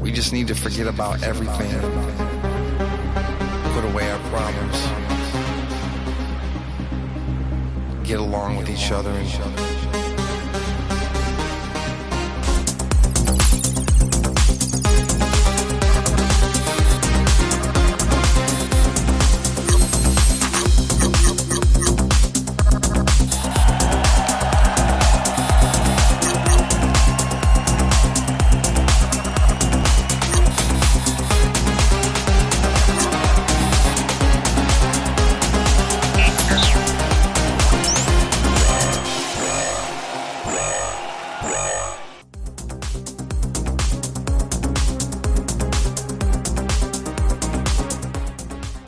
We just need to forget about everything. Put away our problems. Get along with each other and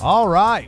All right,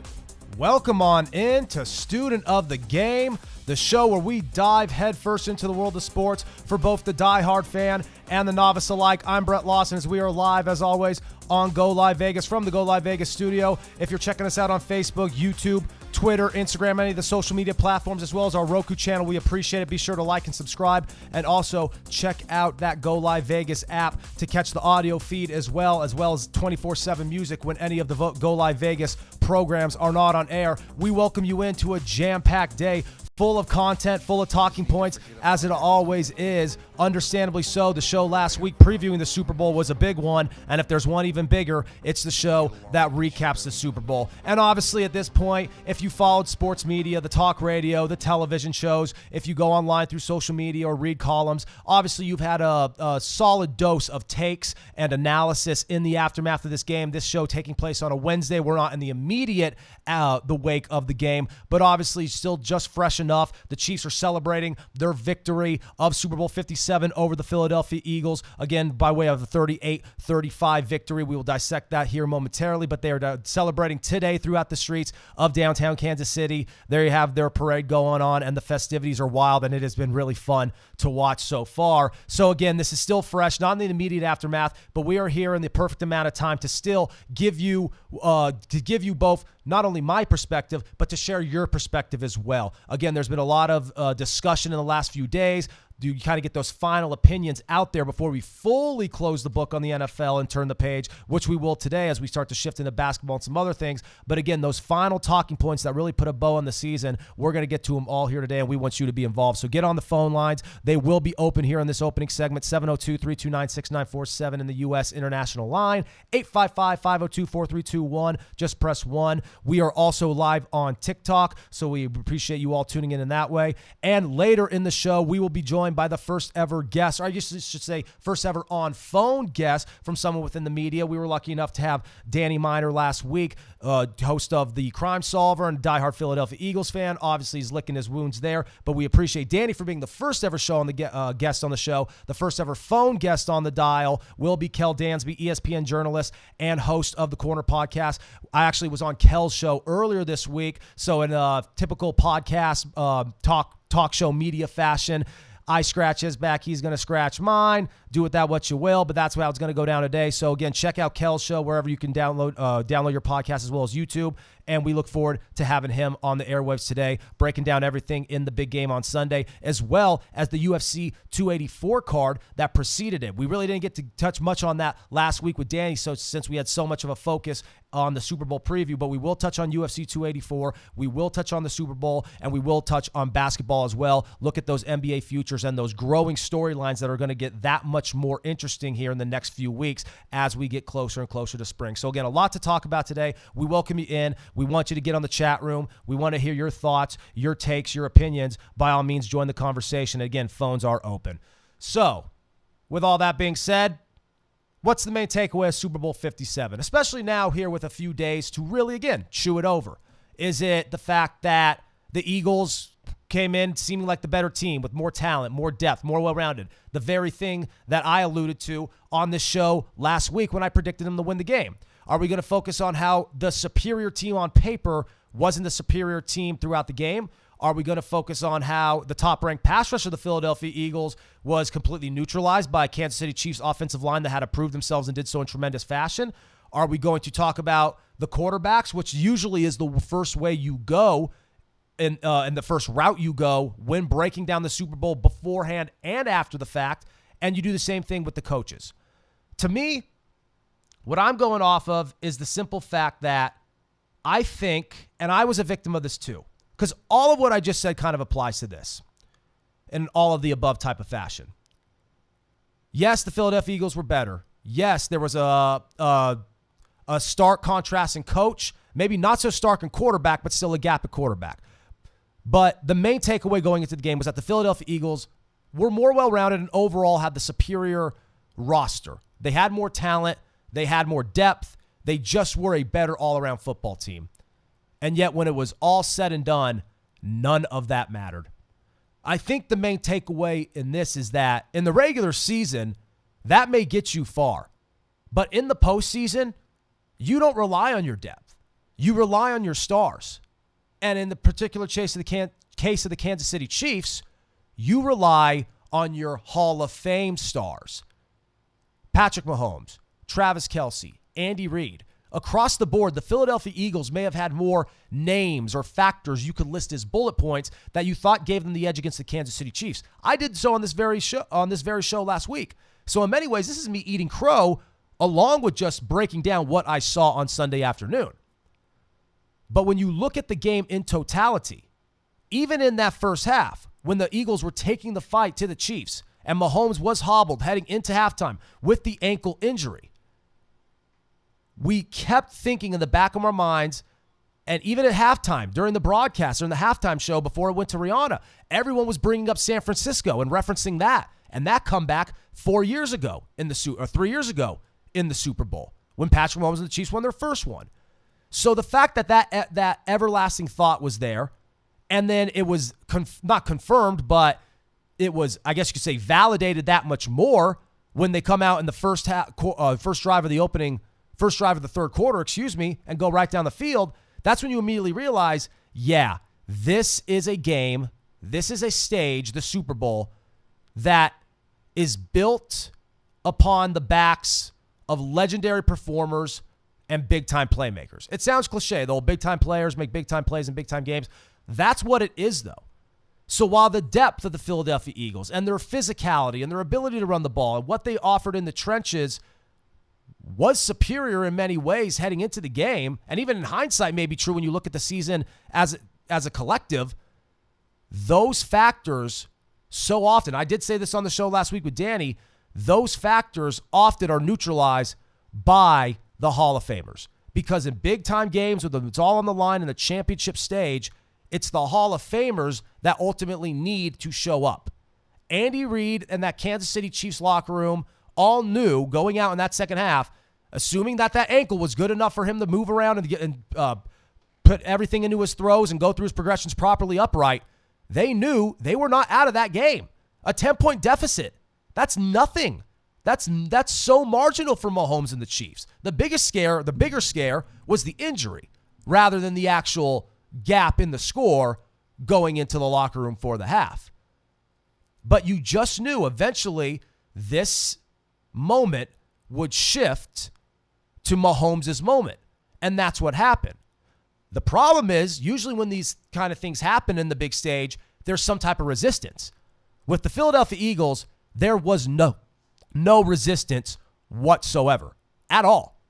welcome on in to Student of the Game, the show where we dive headfirst into the world of sports for both the diehard fan and the novice alike. I'm Brett Lawson as we are live, as always, on Go Live Vegas from the Go Live Vegas studio. If you're checking us out on Facebook, YouTube, Twitter, Instagram, any of the social media platforms, as well as our Roku channel, we appreciate it. Be sure to like and subscribe, and also check out that Go Live Vegas app to catch the audio feed as well as 24/7 music when any of the Go Live Vegas programs are not on air. We welcome you into a jam-packed day full of content, full of talking points, as it always is. Understandably so. The show last week previewing the Super Bowl was a big one, and if there's one even bigger, it's the show that recaps the Super Bowl. And obviously at this point, if you followed sports media, the talk radio, the television shows, if you go online through social media or read columns, obviously you've had a solid dose of takes and analysis in the aftermath of this game. This show taking place on a Wednesday. We're not in the immediate the wake of the game, but obviously still just fresh enough. The Chiefs are celebrating their victory of Super Bowl 57 over the Philadelphia Eagles, again, by way of the 38-35 victory. We will dissect that here momentarily, but they are celebrating today throughout the streets of downtown Kansas City. There you have their parade going on, and the festivities are wild, and it has been really fun to watch so far. So again, this is still fresh, not in the immediate aftermath, but we are here in the perfect amount of time to still give you both not only my perspective, but to share your perspective as well. Again, there's been a lot of discussion in the last few days. Do you kind of get those final opinions out there before we fully close the book on the NFL and turn the page, which we will today as we start to shift into basketball and some other things. But again, those final talking points that really put a bow on the season, we're going to get to them all here today, and we want you to be involved. So get on the phone lines. They will be open here in this opening segment, 702-329-6947 in the U.S. international line, 855-502-4321. Just press 1. We are also live on TikTok, so we appreciate you all tuning in that way. And later in the show, we will be joined by the first ever guest, or I guess I should say first ever on phone guest from someone within the media. We were lucky enough to have Danny Miner last week, host of the Crime Solver and diehard Philadelphia Eagles fan. Obviously, he's licking his wounds there, but we appreciate Danny for being the first ever show on the guest on the show. The first ever phone guest on the dial will be Kel Dansby, ESPN journalist and host of the Corner podcast. I actually was on Kel's show earlier this week, so in a typical podcast talk show media fashion, I scratch his back, he's going to scratch mine. Do with that what you will, but that's how it's going to go down today. So again, check out Kel's show wherever you can download your podcast, as well as YouTube. And we look forward to having him on the airwaves today, breaking down everything in the big game on Sunday, as well as the UFC 284 card that preceded it. We really didn't get to touch much on that last week with Danny, so since we had so much of a focus on the Super Bowl preview, but we will touch on UFC 284, we will touch on the Super Bowl, and we will touch on basketball as well. Look at those NBA futures and those growing storylines that are going to get that much more interesting here in the next few weeks as we get closer and closer to spring. So again, a lot to talk about today. We welcome you in. We want you to get on the chat room. We want to hear your thoughts, your takes, your opinions. By all means, join the conversation. Again, phones are open. So, with all that being said, what's the main takeaway of Super Bowl 57? Especially now here with a few days to really, again, chew it over. Is it the fact that the Eagles came in seeming like the better team with more talent, more depth, more well-rounded? The very thing that I alluded to on this show last week when I predicted them to win the game. Are we going to focus on how the superior team on paper wasn't the superior team throughout the game? Are we going to focus on how the top-ranked pass rush of the Philadelphia Eagles was completely neutralized by Kansas City Chiefs offensive line that had to prove themselves and did so in tremendous fashion? Are we going to talk about the quarterbacks, which usually is the first way you go in the first route you go when breaking down the Super Bowl beforehand and after the fact, and you do the same thing with the coaches? To me, What I'm going off of is the simple fact that I think, and I was a victim of this too, because all of what I just said kind of applies to this in all of the above type of fashion. Yes, the Philadelphia Eagles were better. Yes, there was a stark contrast in coach, maybe not so stark in quarterback, but still a gap at quarterback. But the main takeaway going into the game was that the Philadelphia Eagles were more well-rounded and overall had the superior roster. They had more talent. They had more depth. They just were a better all-around football team. And yet when it was all said and done, none of that mattered. I think the main takeaway in this is that in the regular season, that may get you far. But in the postseason, you don't rely on your depth. You rely on your stars. And in the particular case of the Kansas City Chiefs, you rely on your Hall of Fame stars. Patrick Mahomes, Travis Kelce, Andy Reid. Across the board, the Philadelphia Eagles may have had more names or factors you could list as bullet points that you thought gave them the edge against the Kansas City Chiefs. I did so on this very show last week. So in many ways, this is me eating crow along with just breaking down what I saw on Sunday afternoon. But when you look at the game in totality, even in that first half, when the Eagles were taking the fight to the Chiefs and Mahomes was hobbled heading into halftime with the ankle injury, we kept thinking in the back of our minds, and even at halftime, during the broadcast, during the halftime show before it went to Rihanna, everyone was bringing up San Francisco and referencing that. And that comeback 4 years ago in the 3 years ago in the Super Bowl when Patrick Mahomes and the Chiefs won their first one. So the fact that everlasting thought was there, and then it was not confirmed, but it was, I guess you could say, validated that much more when they come out in the first drive of the third quarter, and go right down the field. That's when you immediately realize, yeah, this is a game, this is a stage, the Super Bowl, that is built upon the backs of legendary performers and big-time playmakers. It sounds cliche, though. Big-time players make big-time plays in big-time games. That's what it is, though. So while the depth of the Philadelphia Eagles and their physicality and their ability to run the ball and what they offered in the trenches was superior in many ways heading into the game, and even in hindsight may be true when you look at the season as a collective, those factors so often, I did say this on the show last week with Danny, those factors often are neutralized by the Hall of Famers. Because in big-time games, when it's all on the line in the championship stage, it's the Hall of Famers that ultimately need to show up. Andy Reid and that Kansas City Chiefs locker room all knew going out in that second half, assuming that ankle was good enough for him to move around and put everything into his throws and go through his progressions properly upright, they knew they were not out of that game. A 10-point deficit, that's nothing. That's so marginal for Mahomes and the Chiefs. The bigger scare was the injury rather than the actual gap in the score going into the locker room for the half. But you just knew eventually this moment would shift to Mahomes' moment. And that's what happened. The problem is, usually when these kind of things happen in the big stage, there's some type of resistance. With the Philadelphia Eagles, there was no resistance whatsoever at all.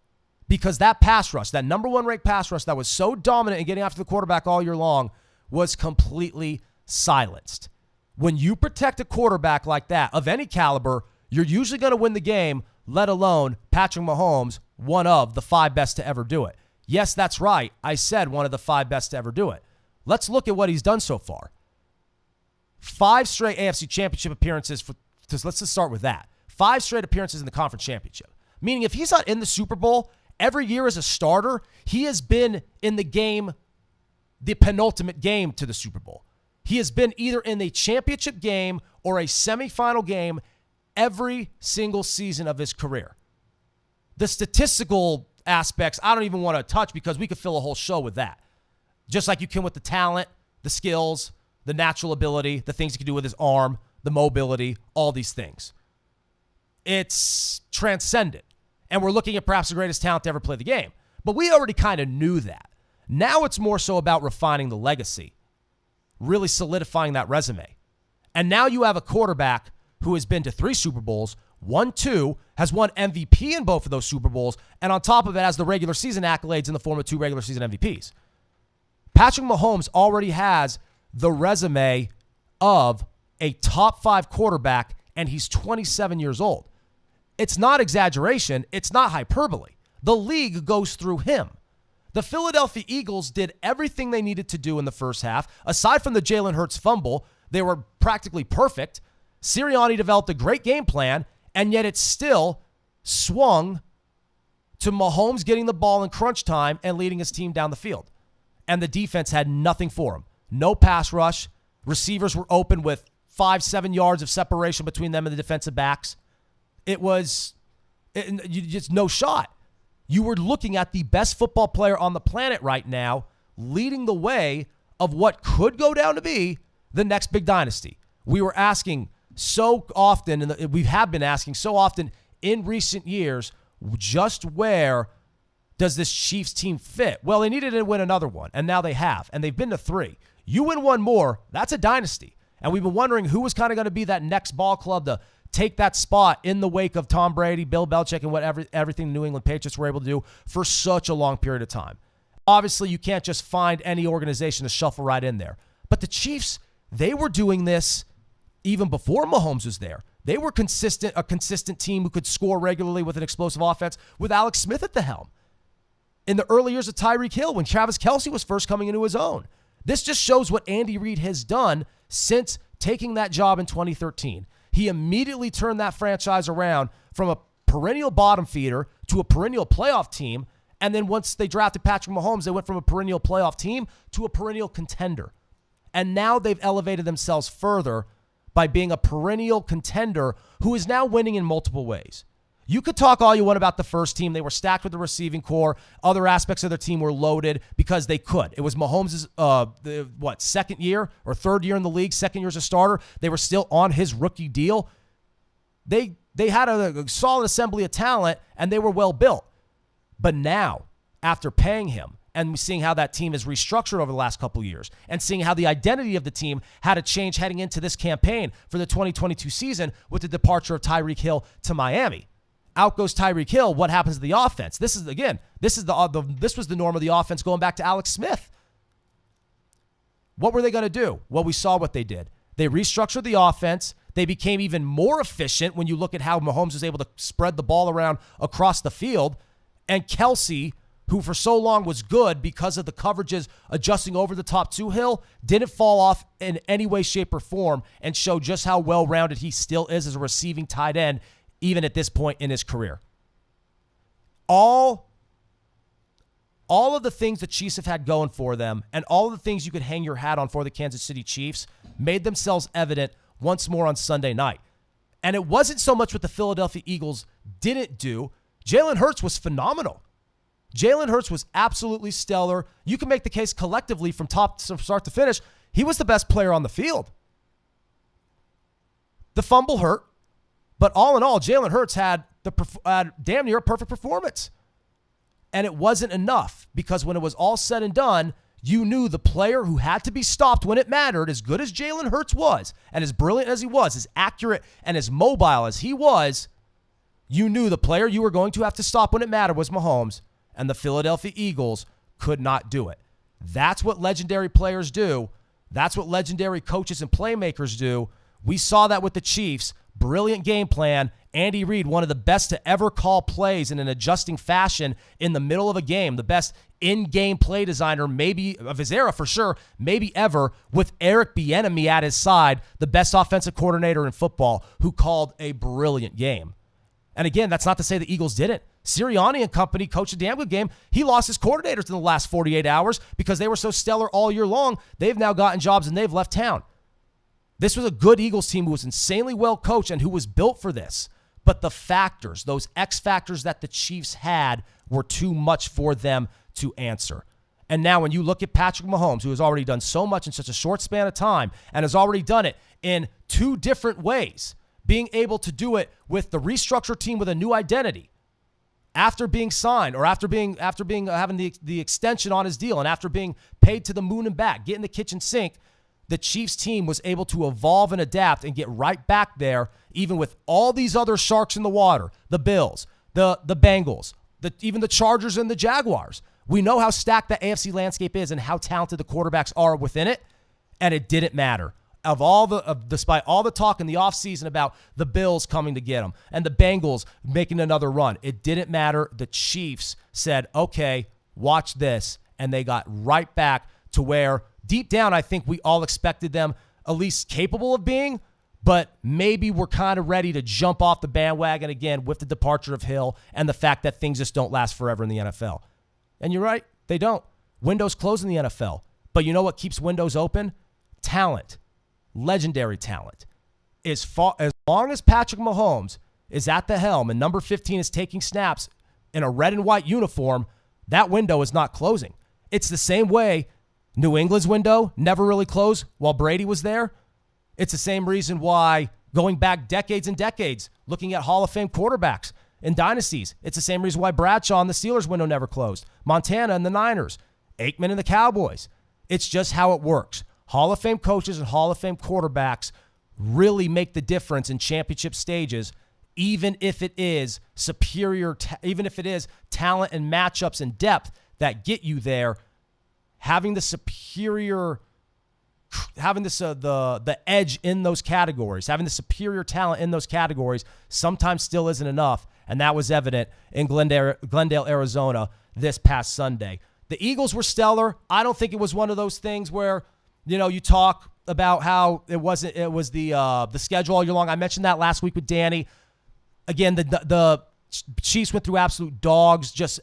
Because that pass rush, that number one ranked pass rush that was so dominant in getting after the quarterback all year long, was completely silenced. When you protect a quarterback like that, of any caliber, you're usually going to win the game, let alone Patrick Mahomes, one of the 5 best to ever do it. Yes, that's right. I said one of the 5 best to ever do it. Let's look at what he's done so far. 5 straight AFC Championship appearances. Let's just start with that. 5 straight appearances in the Conference Championship. Meaning if he's not in the Super Bowl every year as a starter, he has been in the game, the penultimate game to the Super Bowl. He has been either in a championship game or a semifinal game every single season of his career. The statistical aspects, I don't even want to touch because we could fill a whole show with that. Just like you can with the talent, the skills, the natural ability, the things he can do with his arm, the mobility, all these things. It's transcendent. And we're looking at perhaps the greatest talent to ever play the game. But we already kind of knew that. Now it's more so about refining the legacy, really solidifying that resume. And now you have a quarterback who has been to 3 Super Bowls, won 2, has won MVP in both of those Super Bowls, and on top of it has the regular season accolades in the form of 2 regular season MVPs. Patrick Mahomes already has the resume of a top 5 quarterback, and he's 27 years old. It's not exaggeration. It's not hyperbole. The league goes through him. The Philadelphia Eagles did everything they needed to do in the first half. Aside from the Jalen Hurts fumble, they were practically perfect. Sirianni developed a great game plan, and yet it still swung to Mahomes getting the ball in crunch time and leading his team down the field. And the defense had nothing for him. No pass rush. Receivers were open with 5-7 yards of separation between them and the defensive backs. Just no shot. You were looking at the best football player on the planet right now, leading the way of what could go down to be the next big dynasty. We were asking so often, and we have been asking so often in recent years, just where does this Chiefs team fit? Well, they needed to win another one, and now they have, and they've been to 3. You win one more, that's a dynasty. And we've been wondering who was kind of going to be that next ball club to take that spot in the wake of Tom Brady, Bill Belichick, and everything the New England Patriots were able to do for such a long period of time. Obviously, you can't just find any organization to shuffle right in there. But the Chiefs, they were doing this even before Mahomes was there. They were a consistent team who could score regularly with an explosive offense with Alex Smith at the helm. In the early years of Tyreek Hill, when Travis Kelce was first coming into his own. This just shows what Andy Reid has done since taking that job in 2013. He immediately turned that franchise around from a perennial bottom feeder to a perennial playoff team. And then once they drafted Patrick Mahomes, they went from a perennial playoff team to a perennial contender. And now they've elevated themselves further by being a perennial contender who is now winning in multiple ways. You could talk all you want about the first team. They were stacked with the receiving core. Other aspects of their team were loaded because they could. It was Mahomes' second year or third year in the league, second year as a starter. They were still on his rookie deal. They had a solid assembly of talent, and they were well built. But now, after paying him and seeing how that team is restructured over the last couple of years and seeing how the identity of the team had to change heading into this campaign for the 2022 season with the departure of Tyreek Hill to Miami. Out goes Tyreek Hill. What happens to the offense? This was the norm of the offense going back to Alex Smith. What were they going to do? Well, we saw what they did. They restructured the offense. They became even more efficient when you look at how Mahomes was able to spread the ball around across the field. And Kelce, who for so long was good because of the coverages adjusting over the top to Hill, didn't fall off in any way, shape, or form and show just how well-rounded he still is as a receiving tight end, even at this point in his career. All of the things the Chiefs have had going for them and all of the things you could hang your hat on for the Kansas City Chiefs made themselves evident once more on Sunday night. And it wasn't so much what the Philadelphia Eagles didn't do. Jalen Hurts was phenomenal. Jalen Hurts was absolutely stellar. You can make the case collectively from start to finish. He was the best player on the field. The fumble hurt. But all in all, Jalen Hurts had damn near a perfect performance. And it wasn't enough because when it was all said and done, you knew the player who had to be stopped when it mattered, as good as Jalen Hurts was, and as brilliant as he was, as accurate and as mobile as he was, you knew the player you were going to have to stop when it mattered was Mahomes, and the Philadelphia Eagles could not do it. That's what legendary players do. That's what legendary coaches and playmakers do. We saw that with the Chiefs. Brilliant game plan. Andy Reid, one of the best to ever call plays in an adjusting fashion in the middle of a game. The best in-game play designer maybe of his era for sure, maybe ever, with Eric Bieniemy at his side, the best offensive coordinator in football, who called a brilliant game. And again, that's not to say the Eagles didn't. Sirianni and company coached a damn good game. He lost his coordinators in the last 48 hours because they were so stellar all year long. They've now gotten jobs and they've left town. This was a good Eagles team who was insanely well coached and who was built for this. But the factors, those X factors that the Chiefs had, were too much for them to answer. And now when you look at Patrick Mahomes, who has already done so much in such a short span of time and has already done it in 2 different ways, being able to do it with the restructured team with a new identity, after being signed or after having the extension on his deal and after being paid to the moon and back, getting the kitchen sink, the Chiefs team was able to evolve and adapt and get right back there, even with all these other sharks in the water, the Bills, the Bengals, even the Chargers and the Jaguars. We know how stacked the AFC landscape is and how talented the quarterbacks are within it, and it didn't matter. Despite all the talk in the offseason about the Bills coming to get them and the Bengals making another run, it didn't matter. The Chiefs said, okay, watch this, and they got right back to where deep down I think we all expected them at least capable of being, but maybe we're kind of ready to jump off the bandwagon again with the departure of Hill and the fact that things just don't last forever in the NFL. And you're right, they don't. Windows close in the NFL. But you know what keeps windows open? Talent. Legendary talent. As long as Patrick Mahomes is at the helm and number 15 is taking snaps in a red and white uniform, that window is not closing. It's the same way New England's window never really closed while Brady was there. It's the same reason why, going back decades and decades, looking at Hall of Fame quarterbacks in dynasties, it's the same reason why Bradshaw and the Steelers window never closed. Montana and the Niners. Aikman and the Cowboys. It's just how it works. Hall of Fame coaches and Hall of Fame quarterbacks really make the difference in championship stages, even if it is even if it is talent and matchups and depth that get you there. Having the the edge in those categories, having the superior talent in those categories sometimes still isn't enough, and that was evident in Glendale, Arizona this past Sunday. The Eagles were stellar. I don't think it was one of those things where, you talk about how it was the schedule all year long. I mentioned that last week with Danny. Again, the Chiefs went through absolute dogs, just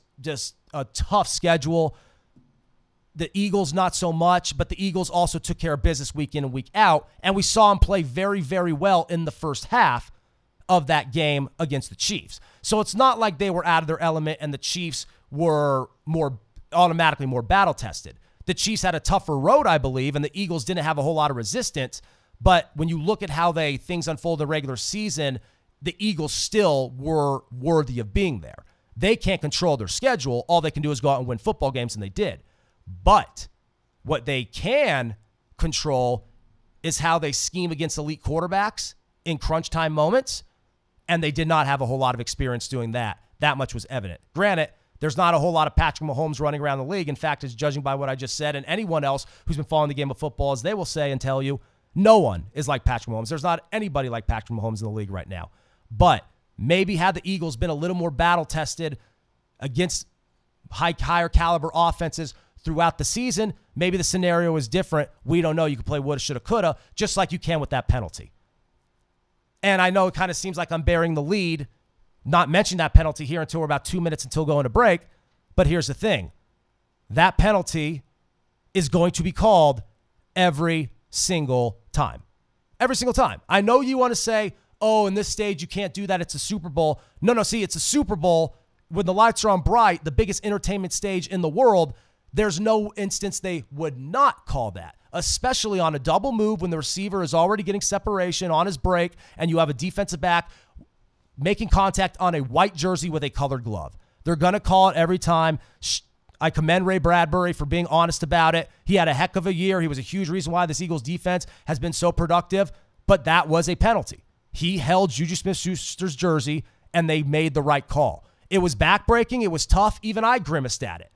a tough schedule. The Eagles, not so much, but the Eagles also took care of business week in and week out, and we saw them play very, very well in the first half of that game against the Chiefs. So it's not like they were out of their element and the Chiefs were automatically more battle-tested. The Chiefs had a tougher road, I believe, and the Eagles didn't have a whole lot of resistance, but when you look at how things unfold in the regular season, the Eagles still were worthy of being there. They can't control their schedule. All they can do is go out and win football games, and they did. But what they can control is how they scheme against elite quarterbacks in crunch time moments, and they did not have a whole lot of experience doing that. That much was evident. Granted, there's not a whole lot of Patrick Mahomes running around the league. In fact, as judging by what I just said, and anyone else who's been following the game of football, as they will say and tell you, no one is like Patrick Mahomes. There's not anybody like Patrick Mahomes in the league right now. But maybe had the Eagles been a little more battle-tested against higher caliber offenses throughout the season, maybe the scenario is different. We don't know. You can play woulda, shoulda, coulda, just like you can with that penalty. And I know it kind of seems like I'm bearing the lead, not mentioning that penalty here until we're about 2 minutes until going to break. But here's the thing. That penalty is going to be called every single time. Every single time. I know you want to say, oh, in this stage, you can't do that. It's a Super Bowl. No, see, it's a Super Bowl. When the lights are on bright, the biggest entertainment stage in the world, there's no instance they would not call that, especially on a double move when the receiver is already getting separation on his break and you have a defensive back making contact on a white jersey with a colored glove. They're going to call it every time. I commend Ray Bradbury for being honest about it. He had a heck of a year. He was a huge reason why this Eagles defense has been so productive, but that was a penalty. He held Juju Smith-Schuster's jersey, and they made the right call. It was backbreaking. It was tough. Even I grimaced at it.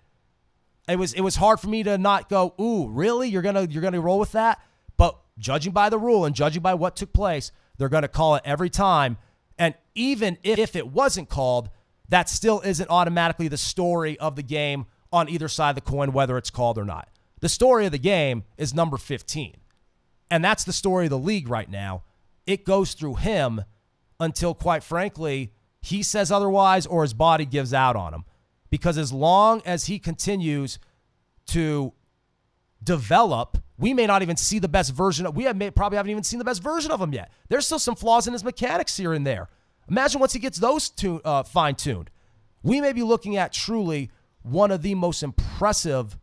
It was hard for me to not go, ooh, really? You're gonna roll with that? But judging by the rule and judging by what took place, they're going to call it every time. And even if it wasn't called, that still isn't automatically the story of the game on either side of the coin, whether it's called or not. The story of the game is number 15. And that's the story of the league right now. It goes through him until, quite frankly, he says otherwise or his body gives out on him. Because as long as he continues to develop, we may not even see the best version of, probably haven't even seen the best version of him yet. There's still some flaws in his mechanics here and there. Imagine once he gets those fine-tuned. We may be looking at truly one of the most impressive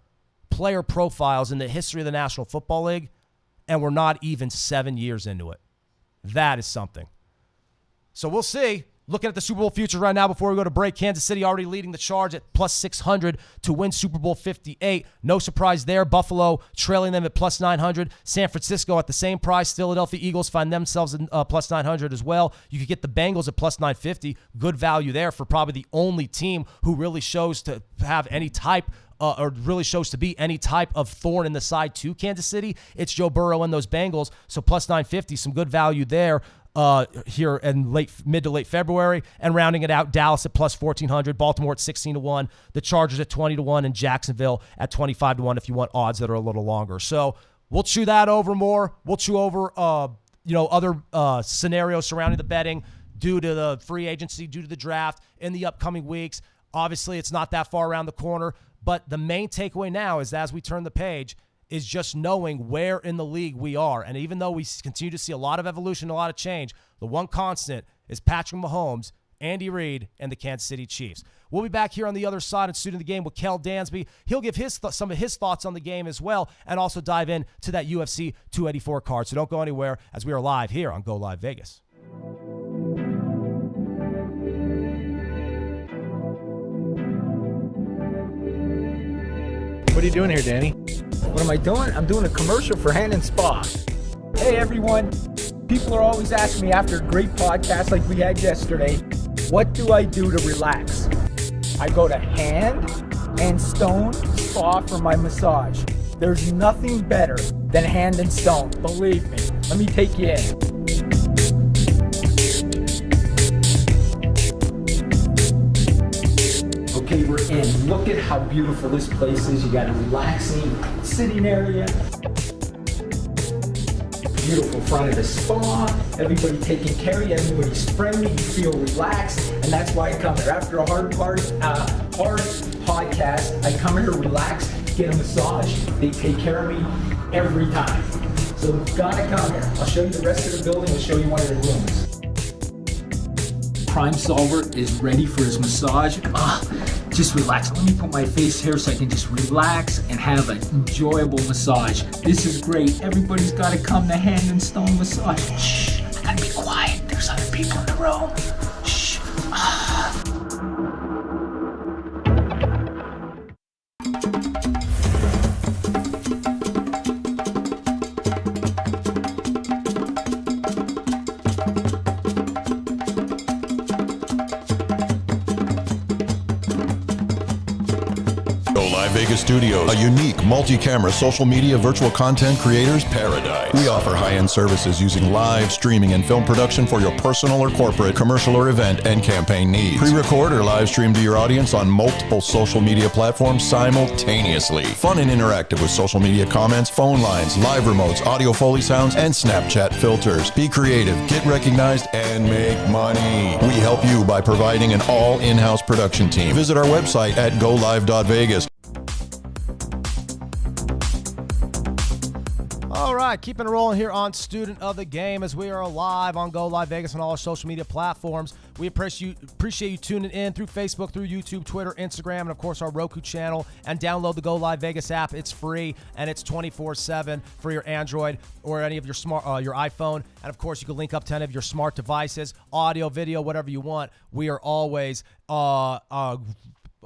player profiles in the history of the National Football League, and we're not even 7 years into it. That is something. So we'll see. Looking at the Super Bowl futures right now before we go to break, Kansas City already leading the charge at plus 600 to win Super Bowl 58. No surprise there. Buffalo trailing them at plus 900. San Francisco at the same price. Philadelphia Eagles find themselves in plus 900 as well. You could get the Bengals at plus 950. Good value there for probably the only team who really shows to have any type or really shows to be any type of thorn in the side to Kansas City. It's Joe Burrow and those Bengals. So plus 950, some good value there. Here in mid to late February, and rounding it out, Dallas at plus 1,400, Baltimore at 16-1, the Chargers at 20-1, and Jacksonville at 25-1 if you want odds that are a little longer. So we'll chew that over more. We'll chew over other scenarios surrounding the betting due to the free agency, due to the draft in the upcoming weeks. Obviously, it's not that far around the corner, but the main takeaway now is as we turn the page is just knowing where in the league we are. And even though we continue to see a lot of evolution, a lot of change, the one constant is Patrick Mahomes, Andy Reid, and the Kansas City Chiefs. We'll be back here on the other side and student of the game with Kel Dansby. He'll give some of his thoughts on the game as well, and also dive into that UFC 284 card. So don't go anywhere as we are live here on Go Live Vegas. What are you doing here, Danny? What am I doing? I'm doing a commercial for Hand and Spa. Hey everyone, people are always asking me after a great podcast like we had yesterday, what do I do to relax? I go to Hand and Stone Spa for my massage. There's nothing better than Hand and Stone, believe me. Let me take you in. Okay, we're in. Look at how beautiful this place is. You got a relaxing sitting area. Beautiful front of the spa. Everybody taking care of you. Everybody's friendly. You feel relaxed. And that's why I come here. After a hard podcast, I come here to relax, get a massage. They take care of me every time. So you've got to come here. I'll show you the rest of the building. I'll show you one of the rooms. Prime Solver is ready for his massage. Just relax. Let me put my face here so I can just relax and have an enjoyable massage. This is great. Everybody's got to come to Hand and Stone Massage. Shh, I gotta be quiet. There's other people in the room. Shh. Vegas Studios, a unique multi-camera social media virtual content creators paradise. We offer high-end services using live streaming and film production for your personal or corporate, commercial or event and campaign needs. Pre-record or live stream to your audience on multiple social media platforms simultaneously. Fun and interactive with social media comments, phone lines, live remotes, audio Foley sounds, and Snapchat filters. Be creative, get recognized, and make money. We help you by providing an all in-house production team. Visit our website at golive.vegas. All right, keeping it rolling here on Student of the Game as we are live on Go Live Vegas on all our social media platforms. We appreciate you tuning in through Facebook, through YouTube, Twitter, Instagram, and of course our Roku channel. And download the Go Live Vegas app. It's free and it's 24/7 for your Android or any of your your iPhone. And of course, you can link up to any of your smart devices, audio, video, whatever you want. We are always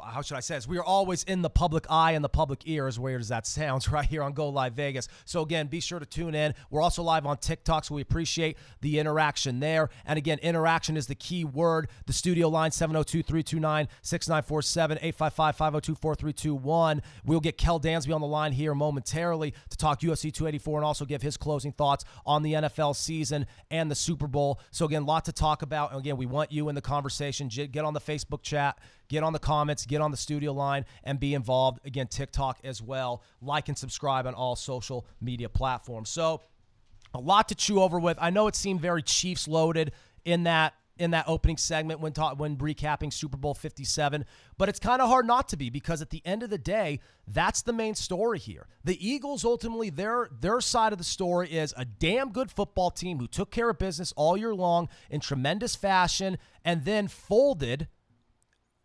how should I say this? We are always in the public eye and the public ear, as weird as that sounds, right here on Go Live Vegas. So again, be sure to tune in. We're also live on TikTok, so we appreciate the interaction there. And again, interaction is the key word. The studio line, 702-329-6947, 855-502-4321. We'll get Kel Dansby on the line here momentarily to talk UFC 284 and also give his closing thoughts on the NFL season and the Super Bowl. So again, a lot to talk about. And again, we want you in the conversation. Get on the Facebook chat. Get on the comments, get on the studio line, and be involved. Again, TikTok as well. Like and subscribe on all social media platforms. So a lot to chew over with. I know it seemed very Chiefs loaded in that opening segment when recapping Super Bowl 57, but it's kind of hard not to be because at the end of the day, that's the main story here. The Eagles, ultimately, their side of the story is a damn good football team who took care of business all year long in tremendous fashion and then folded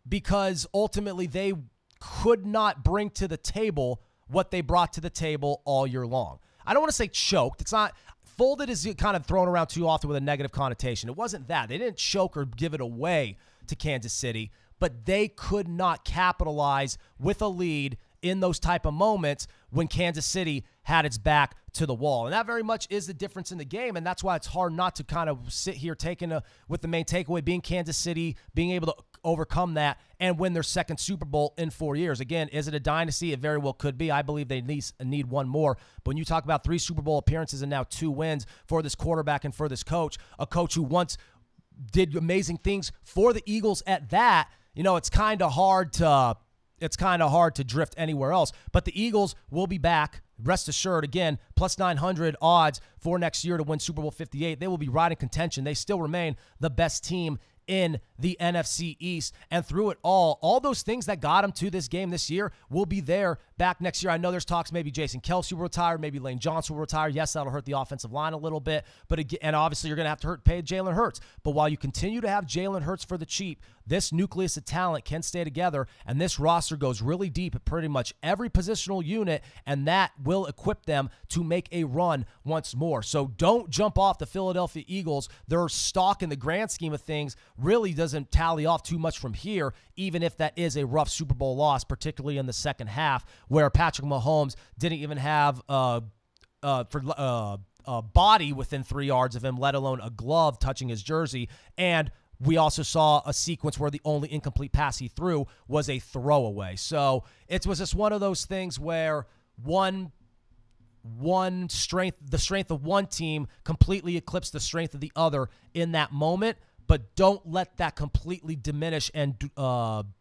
because ultimately they could not bring to the table what they brought to the table all year long. I don't want to say choked. It's not folded is kind of thrown around too often with a negative connotation. It wasn't that. They didn't choke or give it away to Kansas City, but they could not capitalize with a lead in those type of moments when Kansas City had its back to the wall. And that very much is the difference in the game, and that's why it's hard not to kind of sit here with the main takeaway being Kansas City, being able to overcome that and win their second Super Bowl in 4 years. Again, is it a dynasty? It very well could be. I believe they need one more. But when you talk about 3 Super Bowl appearances and now 2 wins for this quarterback and for this coach, a coach who once did amazing things for the Eagles at that, it's kind of hard to drift anywhere else. But the Eagles will be back. Rest assured, again, plus 900 odds for next year to win Super Bowl 58. They will be right in contention. They still remain the best team in the NFC East. And through it all those things that got him to this game this year will be there back next year. I know there's talks maybe Jason Kelce will retire, maybe Lane Johnson will retire. Yes, that'll hurt the offensive line a little bit, but again, and obviously you're going to have to pay Jalen Hurts. But while you continue to have Jalen Hurts for the cheap, this nucleus of talent can stay together, and this roster goes really deep at pretty much every positional unit, and that will equip them to make a run once more. So don't jump off the Philadelphia Eagles. Their stock in the grand scheme of things really doesn't tally off too much from here, even if that is a rough Super Bowl loss, particularly in the second half, where Patrick Mahomes didn't even have a body within 3 yards of him, let alone a glove touching his jersey. And we also saw a sequence where the only incomplete pass he threw was a throwaway. So it was just one of those things where the strength of one team completely eclipsed the strength of the other in that moment. But don't let that completely diminish and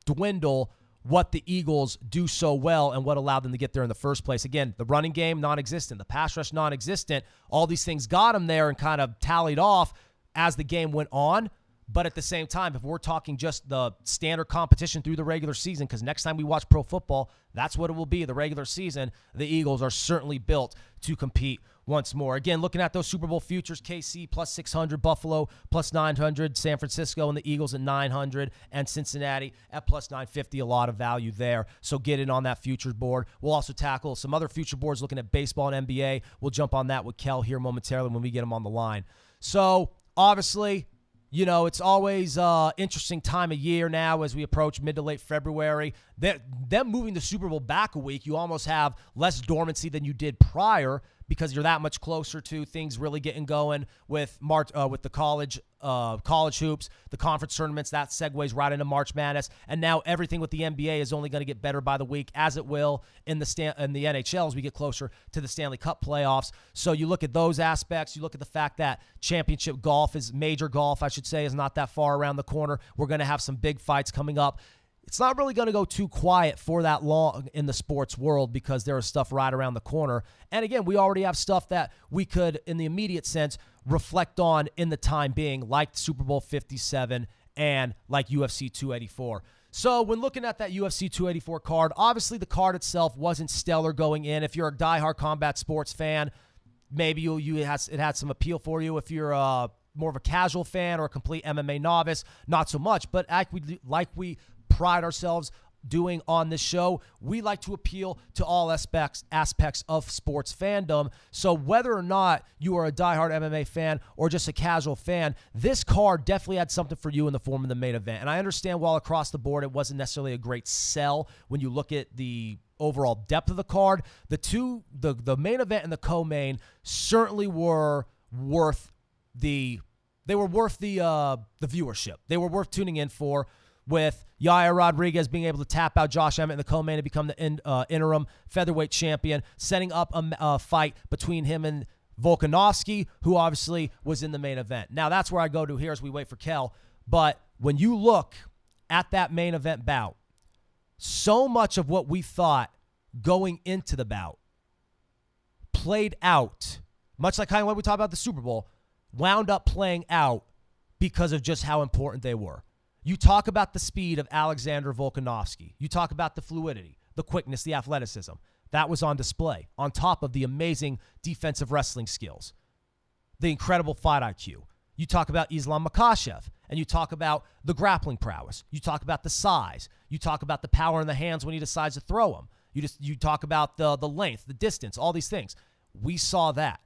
dwindle what the Eagles do so well and what allowed them to get there in the first place. Again, the running game, non-existent. The pass rush, non-existent. All these things got them there and kind of tallied off as the game went on. But at the same time, if we're talking just the standard competition through the regular season, because next time we watch pro football, that's what it will be, the regular season, the Eagles are certainly built to compete once more. Again, looking at those Super Bowl futures, KC plus 600, Buffalo plus 900, San Francisco and the Eagles at 900, and Cincinnati at plus 950, a lot of value there. So get in on that futures board. We'll also tackle some other future boards looking at baseball and NBA. We'll jump on that with Kel here momentarily when we get him on the line. So obviously, it's always interesting time of year now as we approach mid to late February. Them moving the Super Bowl back a week, you almost have less dormancy than you did prior because you're that much closer to things really getting going with the college hoops, the conference tournaments. That segues right into March Madness, and now everything with the NBA is only going to get better by the week, as it will in the NHL as we get closer to the Stanley Cup playoffs. So you look at those aspects. You look at the fact that championship golf major golf, I should say, is not that far around the corner. We're going to have some big fights coming up. It's not really going to go too quiet for that long in the sports world because there is stuff right around the corner. And again, we already have stuff that we could, in the immediate sense, reflect on in the time being, like Super Bowl 57 and like UFC 284. So when looking at that UFC 284 card, obviously the card itself wasn't stellar going in. If you're a diehard combat sports fan, maybe it had some appeal for you. If you're more of a casual fan or a complete MMA novice, not so much. But like we pride ourselves doing on this show, we like to appeal to all aspects of sports fandom. So whether or not you are a diehard MMA fan or just a casual fan, this card definitely had something for you in the form of the main event. And I understand while across the board it wasn't necessarily a great sell when you look at the overall depth of the card, the main event and the co-main certainly were worth the viewership. They were worth tuning in for, with Yair Rodriguez being able to tap out Josh Emmett in the co-main to become the interim featherweight champion, setting up a fight between him and Volkanovski, who obviously was in the main event. Now, that's where I go to here as we wait for Kel. But when you look at that main event bout, so much of what we thought going into the bout played out, much like kind of what we talked about the Super Bowl, wound up playing out because of just how important they were. You talk about the speed of Alexander Volkanovski. You talk about the fluidity, the quickness, the athleticism. That was on display, on top of the amazing defensive wrestling skills, the incredible fight IQ. You talk about Islam Makhachev, and you talk about the grappling prowess. You talk about the size. You talk about the power in the hands when he decides to throw them. You talk about the length, the distance, all these things. We saw that.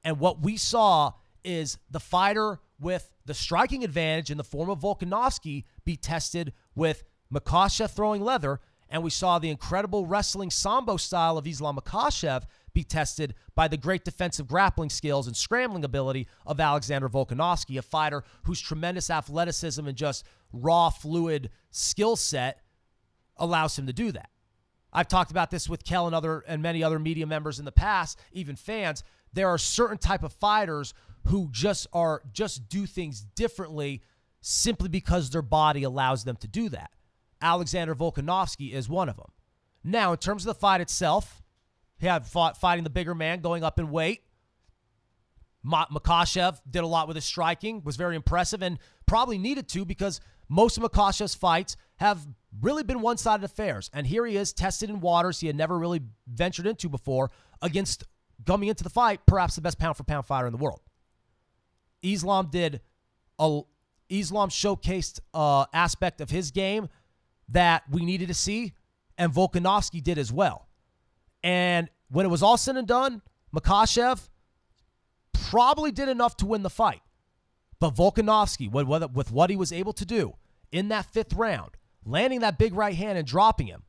And what we saw is the fighter with the striking advantage in the form of Volkanovski be tested with Makhachev throwing leather, and we saw the incredible wrestling sambo style of Islam Makhachev be tested by the great defensive grappling skills and scrambling ability of Alexander Volkanovski, a fighter whose tremendous athleticism and just raw, fluid skill set allows him to do that. I've talked about this with Kel and many other media members in the past, even fans. There are certain type of fighters who just do things differently simply because their body allows them to do that. Alexander Volkanovski is one of them. Now, in terms of the fight itself, he had fighting the bigger man, going up in weight. Makhachev did a lot with his striking, was very impressive, and probably needed to because most of Makhachev's fights have really been one-sided affairs. And here he is, tested in waters he had never really ventured into before, against, coming into the fight, perhaps the best pound-for-pound fighter in the world. Islam showcased aspect of his game that we needed to see, and Volkanovski did as well. And when it was all said and done, Makhachev probably did enough to win the fight. But Volkanovski, with what he was able to do in that 5th round, landing that big right hand and dropping him,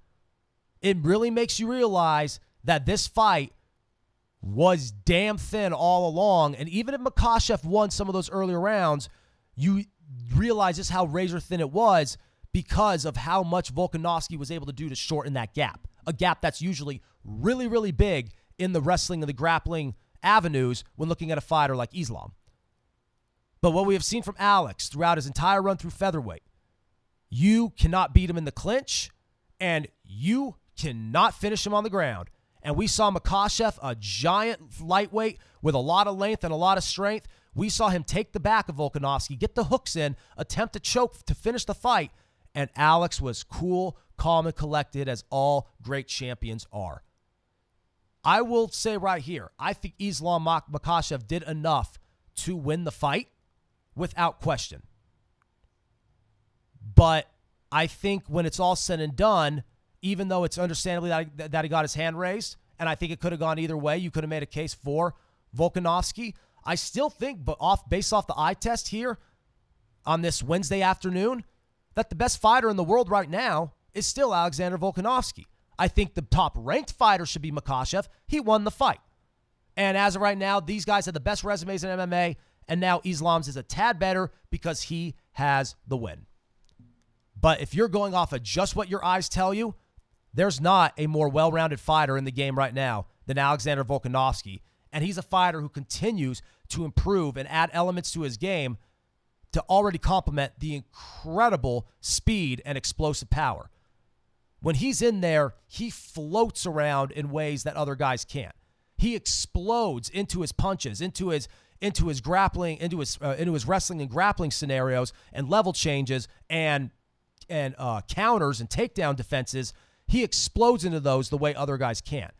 it really makes you realize that this fight was damn thin all along. And even if Makhachev won some of those earlier rounds, you realize just how razor thin it was because of how much Volkanovski was able to do to shorten that gap. A gap that's usually really, really big in the wrestling and the grappling avenues when looking at a fighter like Islam. But what we have seen from Alex throughout his entire run through featherweight, you cannot beat him in the clinch, and you cannot finish him on the ground. And we saw Makhachev, a giant lightweight with a lot of length and a lot of strength. We saw him take the back of Volkanovski, get the hooks in, attempt to choke to finish the fight, and Alex was cool, calm, and collected, as all great champions are. I will say right here, I think Islam Makhachev did enough to win the fight without question. But I think when it's all said and done, even though it's understandably that he got his hand raised, and I think it could have gone either way, you could have made a case for Volkanovski, I still think, but based off the eye test here on this Wednesday afternoon, that the best fighter in the world right now is still Alexander Volkanovski. I think the top-ranked fighter should be Makhachev. He won the fight. And as of right now, these guys have the best resumes in MMA, and now Islam's is a tad better because he has the win. But if you're going off of just what your eyes tell you, there's not a more well-rounded fighter in the game right now than Alexander Volkanovski. And he's a fighter who continues to improve and add elements to his game to already complement the incredible speed and explosive power. When he's in there, he floats around in ways that other guys can't. He explodes into his punches, into his grappling, into his wrestling and grappling scenarios and level changes and counters and takedown defenses. He explodes into those the way other guys can't.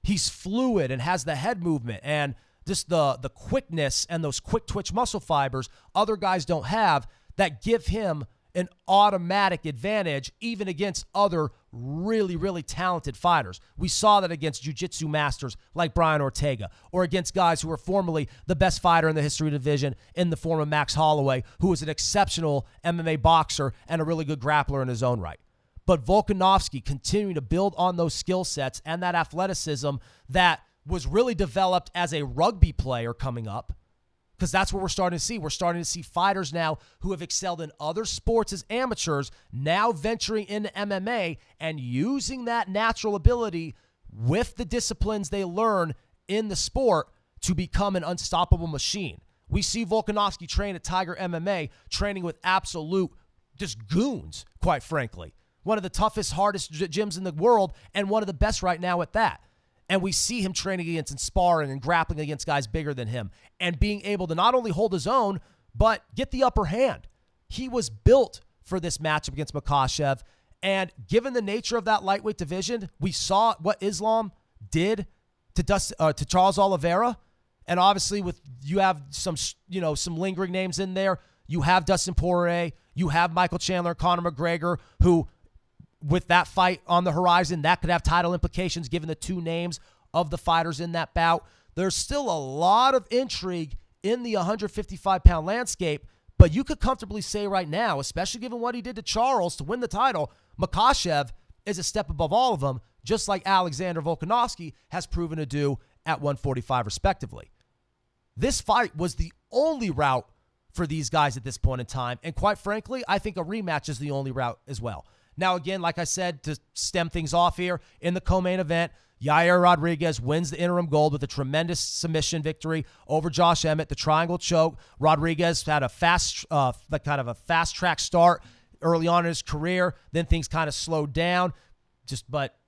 He's fluid and has the head movement and just the quickness and those quick twitch muscle fibers other guys don't have that give him an automatic advantage even against other really, really talented fighters. We saw that against jiu-jitsu masters like Brian Ortega, or against guys who were formerly the best fighter in the history of the division in the form of Max Holloway, who was an exceptional MMA boxer and a really good grappler in his own right. But Volkanovski continuing to build on those skill sets and that athleticism that was really developed as a rugby player coming up, because that's what we're starting to see. We're starting to see fighters now who have excelled in other sports as amateurs now venturing into MMA and using that natural ability with the disciplines they learn in the sport to become an unstoppable machine. We see Volkanovski train at Tiger MMA, training with absolute just goons, quite frankly. One of the toughest, hardest gyms in the world, and one of the best right now at that. And we see him training against and sparring and grappling against guys bigger than him and being able to not only hold his own, but get the upper hand. He was built for this matchup against Makhachev. And given the nature of that lightweight division, we saw what Islam did to Charles Oliveira. And obviously you have some lingering names in there. You have Dustin Poirier. You have Michael Chandler, Conor McGregor, who, with that fight on the horizon, that could have title implications given the two names of the fighters in that bout. there's still a lot of intrigue in the 155-pound landscape, but you could comfortably say right now, especially given what he did to Charles to win the title, Makhachev is a step above all of them, just like Alexander Volkanovski has proven to do at 145 respectively. This fight was the only route for these guys at this point in time, and quite frankly, I think a rematch is the only route as well. Now, again, like I said, to stem things off here, in the co-main event, Yair Rodriguez wins the interim gold with a tremendous submission victory over Josh Emmett, the triangle choke. Rodriguez had a fast track start early on in his career. Then things kind of slowed down, but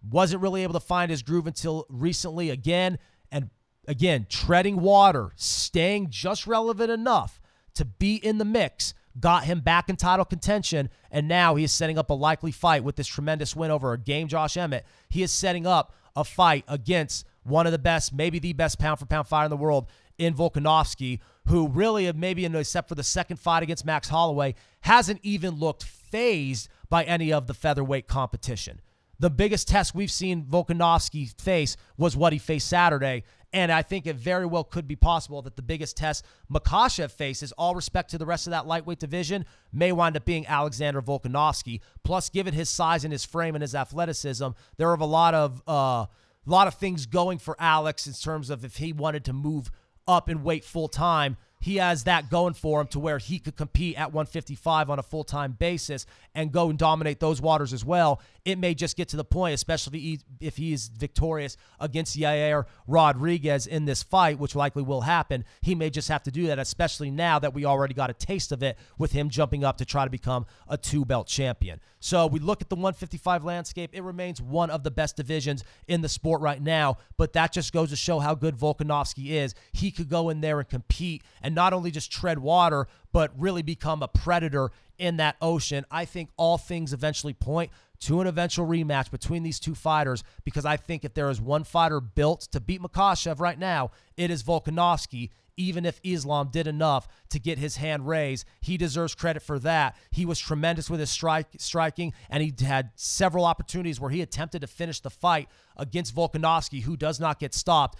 wasn't really able to find his groove until recently again. And again, treading water, staying just relevant enough to be in the mix, got him back in title contention, and now he is setting up a likely fight with this tremendous win over a game Josh Emmett. He is setting up a fight against one of the best, maybe the best pound-for-pound fighter in the world in Volkanovski, who really, maybe except for the second fight against Max Holloway, hasn't even looked fazed by any of the featherweight competition. The biggest test we've seen Volkanovski face was what he faced Saturday, and I think it very well could be possible that the biggest test Makhachev faces, all respect to the rest of that lightweight division, may wind up being Alexander Volkanovski. Plus, given his size and his frame and his athleticism, there are a lot of things going for Alex in terms of if he wanted to move up in weight full time. He has that going for him to where he could compete at 155 on a full-time basis and go and dominate those waters as well. It may just get to the point, especially if he is victorious against Yair Rodriguez in this fight, which likely will happen. He may just have to do that, especially now that we already got a taste of it with him jumping up to try to become a two-belt champion. So we look at the 155 landscape. It remains one of the best divisions in the sport right now, but that just goes to show how good Volkanovski is. He could go in there and compete and not only just tread water, but really become a predator in that ocean. I think all things eventually point to an eventual rematch between these two fighters, because I think if there is one fighter built to beat Makhachev right now, it is Volkanovski. Even if Islam did enough to get his hand raised, he deserves credit for that. He was tremendous with his striking, and he had several opportunities where he attempted to finish the fight against Volkanovski, who does not get stopped.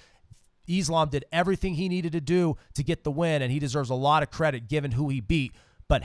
Islam did everything he needed to do to get the win, and he deserves a lot of credit given who he beat. But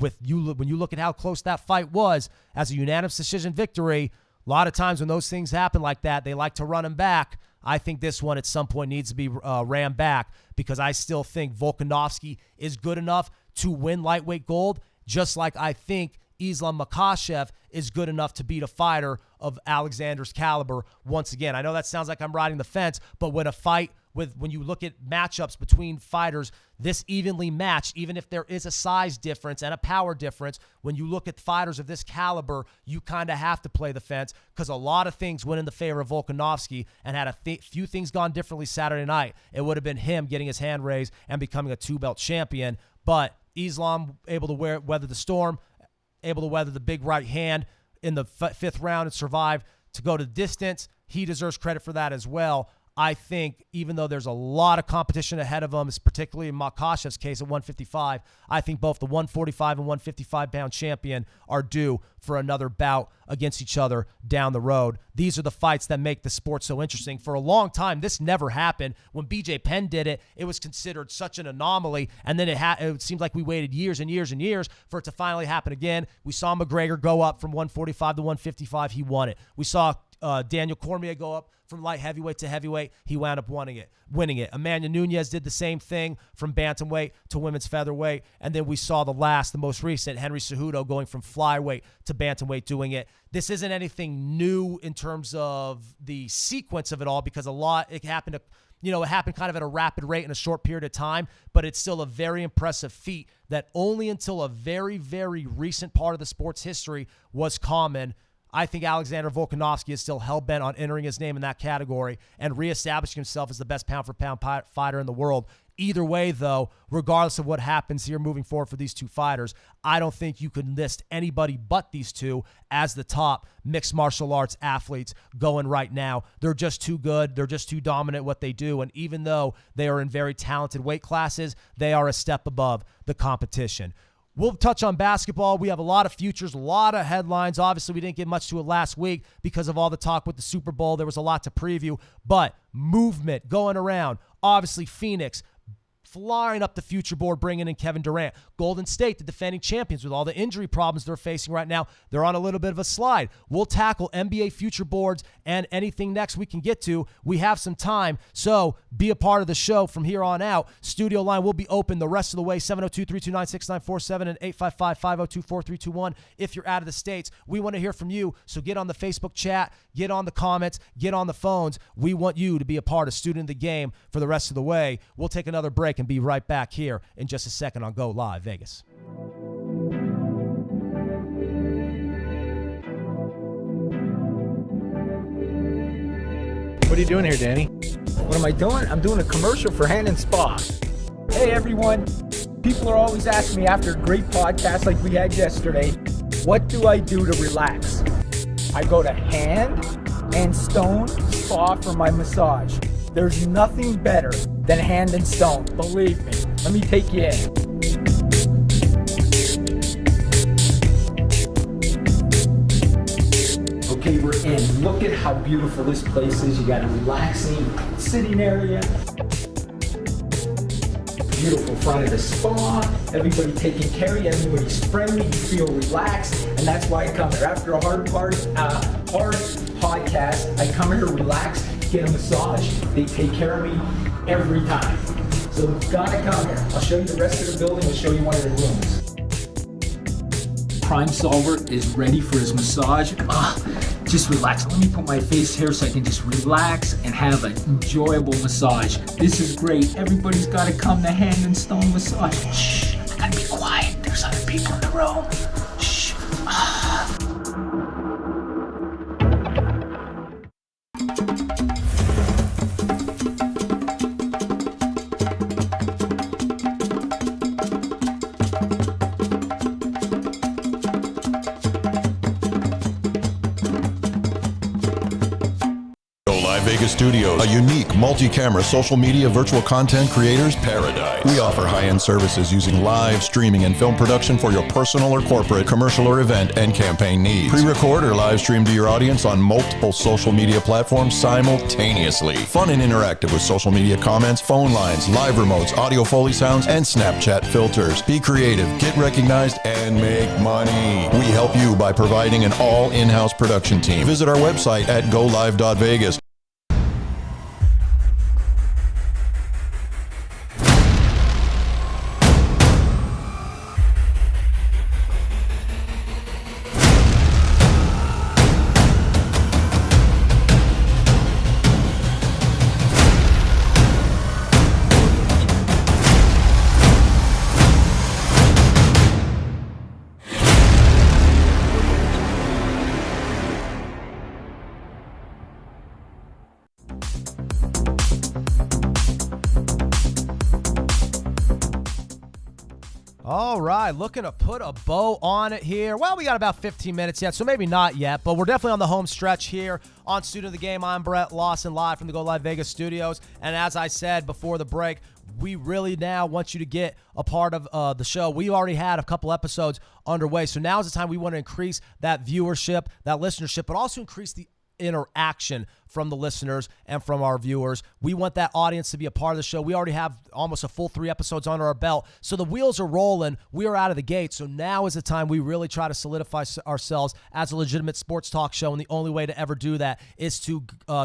when you look at how close that fight was as a unanimous decision victory, a lot of times when those things happen like that, they like to run him back. I think this one at some point needs to be rammed back, because I still think Volkanovski is good enough to win lightweight gold, just like I think Islam Makhachev is good enough to beat a fighter of Alexander's caliber once again. I know that sounds like I'm riding the fence, but when you look at matchups between fighters this evenly matched, even if there is a size difference and a power difference, when you look at fighters of this caliber, you kind of have to play the fence, because a lot of things went in the favor of Volkanovski, and had few things gone differently Saturday night, it would have been him getting his hand raised and becoming a two-belt champion. But Islam able to weather the storm, able to weather the big right hand in the fifth round and survive to go to the distance. He deserves credit for that as well. I think even though there's a lot of competition ahead of him, particularly in Makhachev's case at 155, I think both the 145 and 155-pound champion are due for another bout against each other down the road. These are the fights that make the sport so interesting. For a long time, this never happened. When BJ Penn did it, it was considered such an anomaly, and then it seemed like we waited years and years and years for it to finally happen again. We saw McGregor go up from 145 to 155. He won it. We saw Daniel Cormier go up from light heavyweight to heavyweight. He wound up winning it. Emmanuel Nunes did the same thing from bantamweight to women's featherweight. And then we saw the most recent, Henry Cejudo, going from flyweight to bantamweight doing it. This isn't anything new in terms of the sequence of it all, because it happened kind of at a rapid rate in a short period of time, but it's still a very impressive feat that only until a very, very recent part of the sport's history was common. I think Alexander Volkanovski is still hell-bent on entering his name in that category and reestablishing himself as the best pound-for-pound fighter in the world. Either way, though, regardless of what happens here moving forward for these two fighters, I don't think you could list anybody but these two as the top mixed martial arts athletes going right now. They're just too good. They're just too dominant at what they do. And even though they are in very talented weight classes, they are a step above the competition. We'll touch on basketball. We have a lot of futures, a lot of headlines. Obviously, we didn't get much to it last week because of all the talk with the Super Bowl. There was a lot to preview, but movement going around. Obviously, Phoenix flying up the future board, bringing in Kevin Durant. Golden State, the defending champions, with all the injury problems they're facing right now, they're on a little bit of a slide. We'll tackle NBA future boards and anything next we can get to. We have some time, so be a part of the show from here on out. Studio line will be open the rest of the way, 702-329-6947 and 855-502-4321. If you're out of the States, we want to hear from you, so get on the Facebook chat, get on the comments, get on the phones. We want you to be a part of Student of the Game for the rest of the way. We'll take another break and be right back here in just a second on Go Live Vegas. What are you doing here, Danny? What am I doing? I'm doing a commercial for Hand and Spa. Hey, everyone. People are always asking me after a great podcast like we had yesterday, what do I do to relax? I go to Hand and Stone Spa for my massage. There's nothing better than Hand and Stone, believe me. Let me take you in. Okay, we're in. Look at how beautiful this place is. You got a relaxing sitting area. Beautiful front of the spa. Everybody taking care of you. Everybody's friendly. You feel relaxed. And that's why I come here. After a hard podcast, I come here to relax, get a massage. They take care of me every time. So you've got to come here. I'll show you the rest of the building. I'll show you one of the rooms. Crime Solver is ready for his massage. Just relax. Let me put my face here so I can just relax and have an enjoyable massage. This is great. Everybody's got to come to Hand and Stone Massage. Shh, I gotta be quiet. There's other people in the room. Shh. Vegas Studios, a unique multi-camera social media virtual content creators paradise. We offer high-end services using live streaming and film production for your personal or corporate, commercial or event and campaign needs. Pre-record or live stream to your audience on multiple social media platforms simultaneously. Fun and interactive with social media comments, phone lines, live remotes, audio Foley sounds, and Snapchat filters. Be creative, get recognized, and make money. We help you by providing an all in-house production team. Visit our website at golive.vegas. All right, looking to put a bow on it here. Well, we got about 15 minutes yet, so maybe not yet, but we're definitely on the home stretch here on Student of the Game. I'm Brett Lawson, live from the Go Live Vegas studios. And as I said before the break, we really now want you to get a part of the show. We already had a couple episodes underway, so now is the time we want to increase that viewership, that listenership, but also increase the interaction from the listeners and from our viewers. We want that audience to be a part of the show. We already have almost a full 3 episodes under our belt, so the wheels are rolling. We are out of the gate, so now is the time we really try to solidify ourselves as a legitimate sports talk show, and the only way to ever do that is to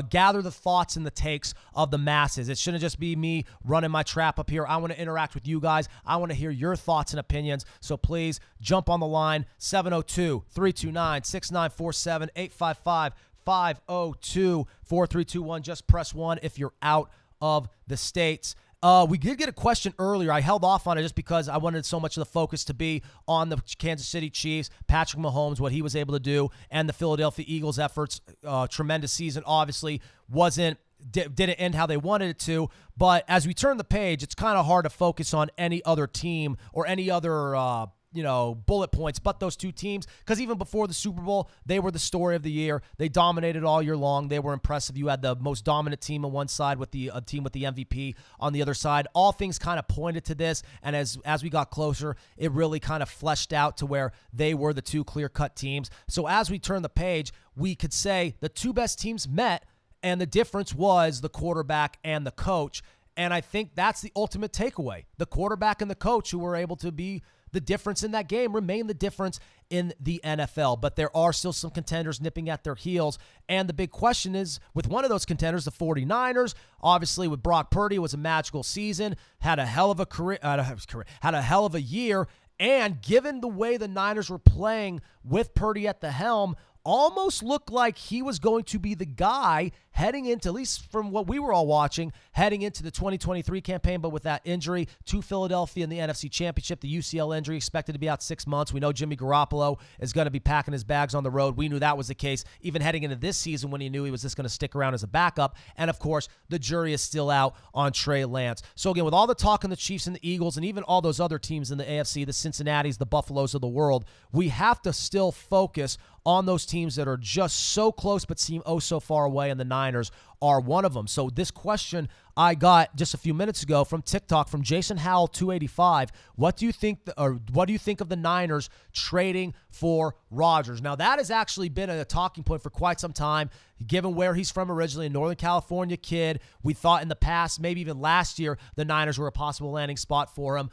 gather the thoughts and the takes of the masses. It shouldn't just be me running my trap up here. I want to interact with you guys. I want to hear your thoughts and opinions, so please jump on the line, 702-329-6947, 855-502-4321. Just press 1 if you're out of the States. We did get a question earlier. I held off on it just because I wanted so much of the focus to be on the Kansas City Chiefs, Patrick Mahomes, what he was able to do, and the Philadelphia Eagles' efforts. Tremendous season, obviously didn't end how they wanted it to. But as we turn the page, it's kind of hard to focus on any other team or any other bullet points but those two teams, because even before the Super Bowl, they were the story of the year. They dominated all year long. They were impressive. You had the most dominant team on one side with the team with the MVP on the other side. All things kind of pointed to this, and as we got closer, it really kind of fleshed out to where they were the two clear-cut teams. So as we turn the page, we could say the two best teams met, and the difference was the quarterback and the coach. And I think that's the ultimate takeaway. The quarterback and the coach, who were able to be the difference in that game, remain the difference in the NFL. But there are still some contenders nipping at their heels. And the big question is, with one of those contenders, the 49ers, obviously with Brock Purdy, it was a magical season, had a hell of a career, had a hell of a year. And given the way the Niners were playing with Purdy at the helm, almost looked like he was going to be the guy heading into, at least from what we were all watching, heading into the 2023 campaign. But with that injury to Philadelphia in the NFC Championship, the UCL injury expected to be out 6 months. We know Jimmy Garoppolo is going to be packing his bags on the road. We knew that was the case even heading into this season when he knew he was just going to stick around as a backup. And, of course, the jury is still out on Trey Lance. So, again, with all the talk on the Chiefs and the Eagles and even all those other teams in the AFC, the Cincinnatis, the Buffaloes of the world, we have to still focus on those teams that are just so close but seem oh so far away, and the Niners are one of them. So this question I got just a few minutes ago from TikTok from Jason Howell 285. What do you think of the Niners trading for Rodgers? Now that has actually been a talking point for quite some time, given where he's from originally, a Northern California kid. We thought in the past, maybe even last year, the Niners were a possible landing spot for him.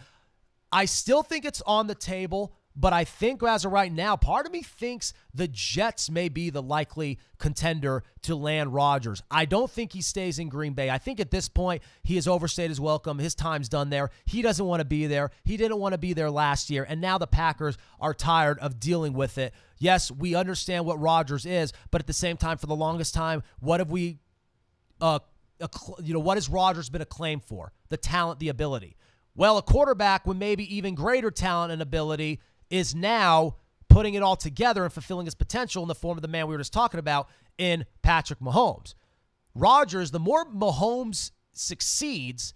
I still think it's on the table, but I think as of right now, part of me thinks the Jets may be the likely contender to land Rodgers. I don't think he stays in Green Bay. I think at this point, he has overstayed his welcome. His time's done there. He doesn't want to be there. He didn't want to be there last year, and now the Packers are tired of dealing with it. Yes, we understand what Rodgers is, but at the same time, for the longest time, what have we, what has Rodgers been acclaimed for? The talent, the ability. Well, a quarterback with maybe even greater talent and ability is now putting it all together and fulfilling his potential in the form of the man we were just talking about in Patrick Mahomes. Rodgers, the more Mahomes succeeds,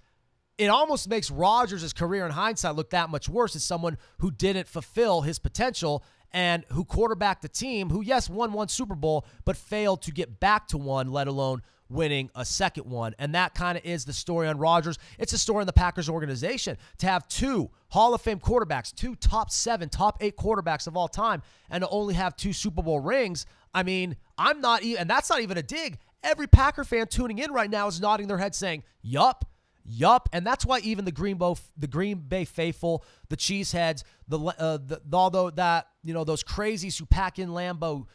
it almost makes Rodgers' career in hindsight look that much worse as someone who didn't fulfill his potential and who quarterbacked a team who, yes, won one Super Bowl, but failed to get back to one, let alone winning a second one. And that kind of is the story on Rodgers. It's a story in the Packers organization to have two Hall of Fame quarterbacks, two top 7, top 8 quarterbacks of all time, and to only have 2 Super Bowl rings. I mean, I'm not even, and that's not even a dig. Every Packer fan tuning in right now is nodding their head saying, yup. And that's why even the Green Bay faithful, the Cheeseheads, although that, those crazies who pack in Lambeau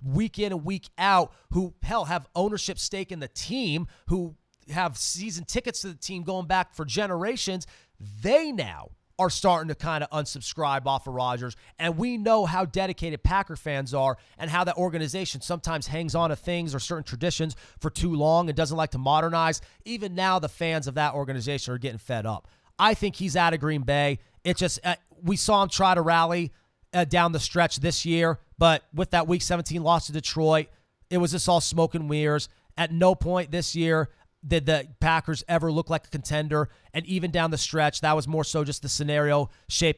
week in and week out, who, hell, have ownership stake in the team, who have season tickets to the team going back for generations, they now are starting to kind of unsubscribe off of Rodgers. And we know how dedicated Packer fans are and how that organization sometimes hangs on to things or certain traditions for too long and doesn't like to modernize. Even now, the fans of that organization are getting fed up. I think he's out of Green Bay. It just, we saw him try to rally down the stretch this year, but with that Week 17 loss to Detroit, it was just all smoke and mirrors. At no point this year did the Packers ever look like a contender, and even down the stretch, that was more so just the scenario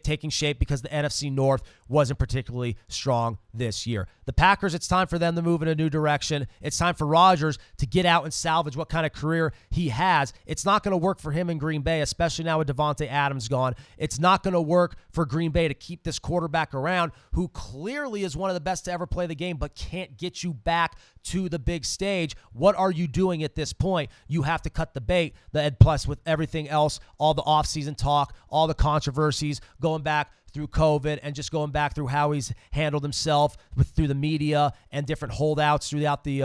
taking shape because the NFC North wasn't particularly strong this year. The Packers, it's time for them to move in a new direction. It's time for Rodgers to get out and salvage what kind of career he has. It's not going to work for him in Green Bay, especially now with Devontae Adams gone. It's not going to work for Green Bay to keep this quarterback around who clearly is one of the best to ever play the game but can't get you back to the big stage. What are you doing at this point? You have to cut the bait. Plus with everything else, all the offseason talk, all the controversies, going back through COVID and just going back through how he's handled himself through the media and different holdouts throughout the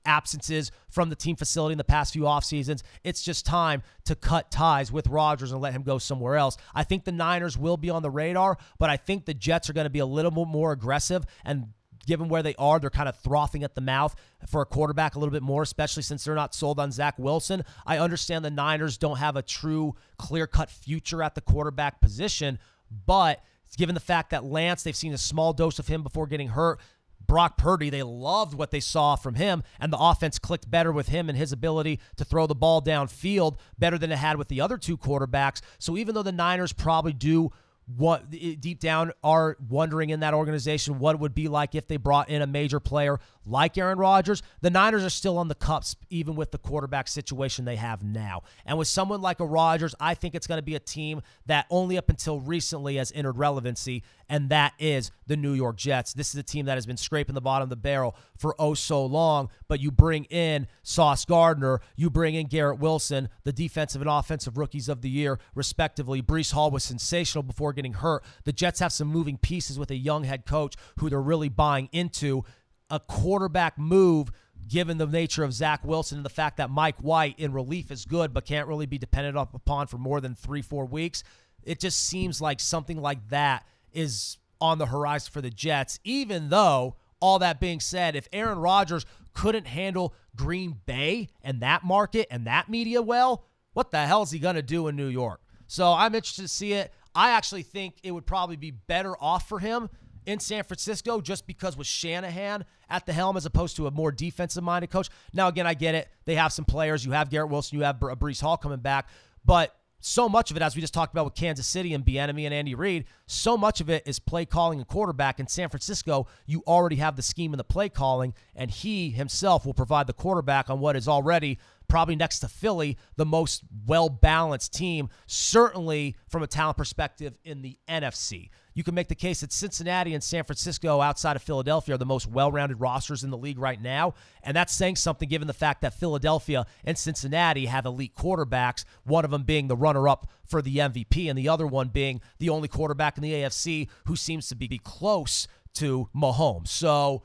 absences from the team facility in the past few off seasons. It's just time to cut ties with Rodgers and let him go somewhere else. I think the Niners will be on the radar, but I think the Jets are going to be a little bit more aggressive, and given where they are, they're kind of frothing at the mouth for a quarterback a little bit more, especially since they're not sold on Zach Wilson. I understand the Niners don't have a true clear-cut future at the quarterback position, but given the fact that Lance, they've seen a small dose of him before getting hurt, Brock Purdy. They loved what they saw from him, and the offense clicked better with him and his ability to throw the ball downfield better than it had with the other two quarterbacks. So even though the Niners probably do what deep down are wondering in that organization what it would be like if they brought in a major player like Aaron Rodgers, the Niners are still on the cusp even with the quarterback situation they have now. And with someone like a Rodgers, I think it's going to be a team that only up until recently has entered relevancy, and that is the New York Jets. This is a team that has been scraping the bottom of the barrel for oh so long, but you bring in Sauce Gardner, you bring in Garrett Wilson, the defensive and offensive rookies of the year, respectively. Breece Hall was sensational before getting hurt. The Jets have some moving pieces with a young head coach who they're really buying into. A quarterback move, given the nature of Zach Wilson and the fact that Mike White in relief is good but can't really be depended upon for more than 3-4 weeks, it just seems like something like that is on the horizon for the Jets, even though, all that being said, if Aaron Rodgers couldn't handle Green Bay and that market and that media well, what the hell is he going to do in New York? So I'm interested to see it. I actually think it would probably be better off for him in San Francisco just because with Shanahan at the helm as opposed to a more defensive-minded coach. Now, again, I get it. They have some players. You have Garrett Wilson. You have Breece Hall coming back. But so much of it, as we just talked about with Kansas City and Bieniemy and Andy Reid, so much of it is play calling and quarterback. In San Francisco, you already have the scheme and the play calling, and he himself will provide the quarterback on what is already probably next to Philly, the most well-balanced team, certainly from a talent perspective in the NFC. You can make the case that Cincinnati and San Francisco outside of Philadelphia are the most well-rounded rosters in the league right now, and that's saying something given the fact that Philadelphia and Cincinnati have elite quarterbacks, one of them being the runner-up for the MVP and the other one being the only quarterback in the AFC who seems to be close to Mahomes. So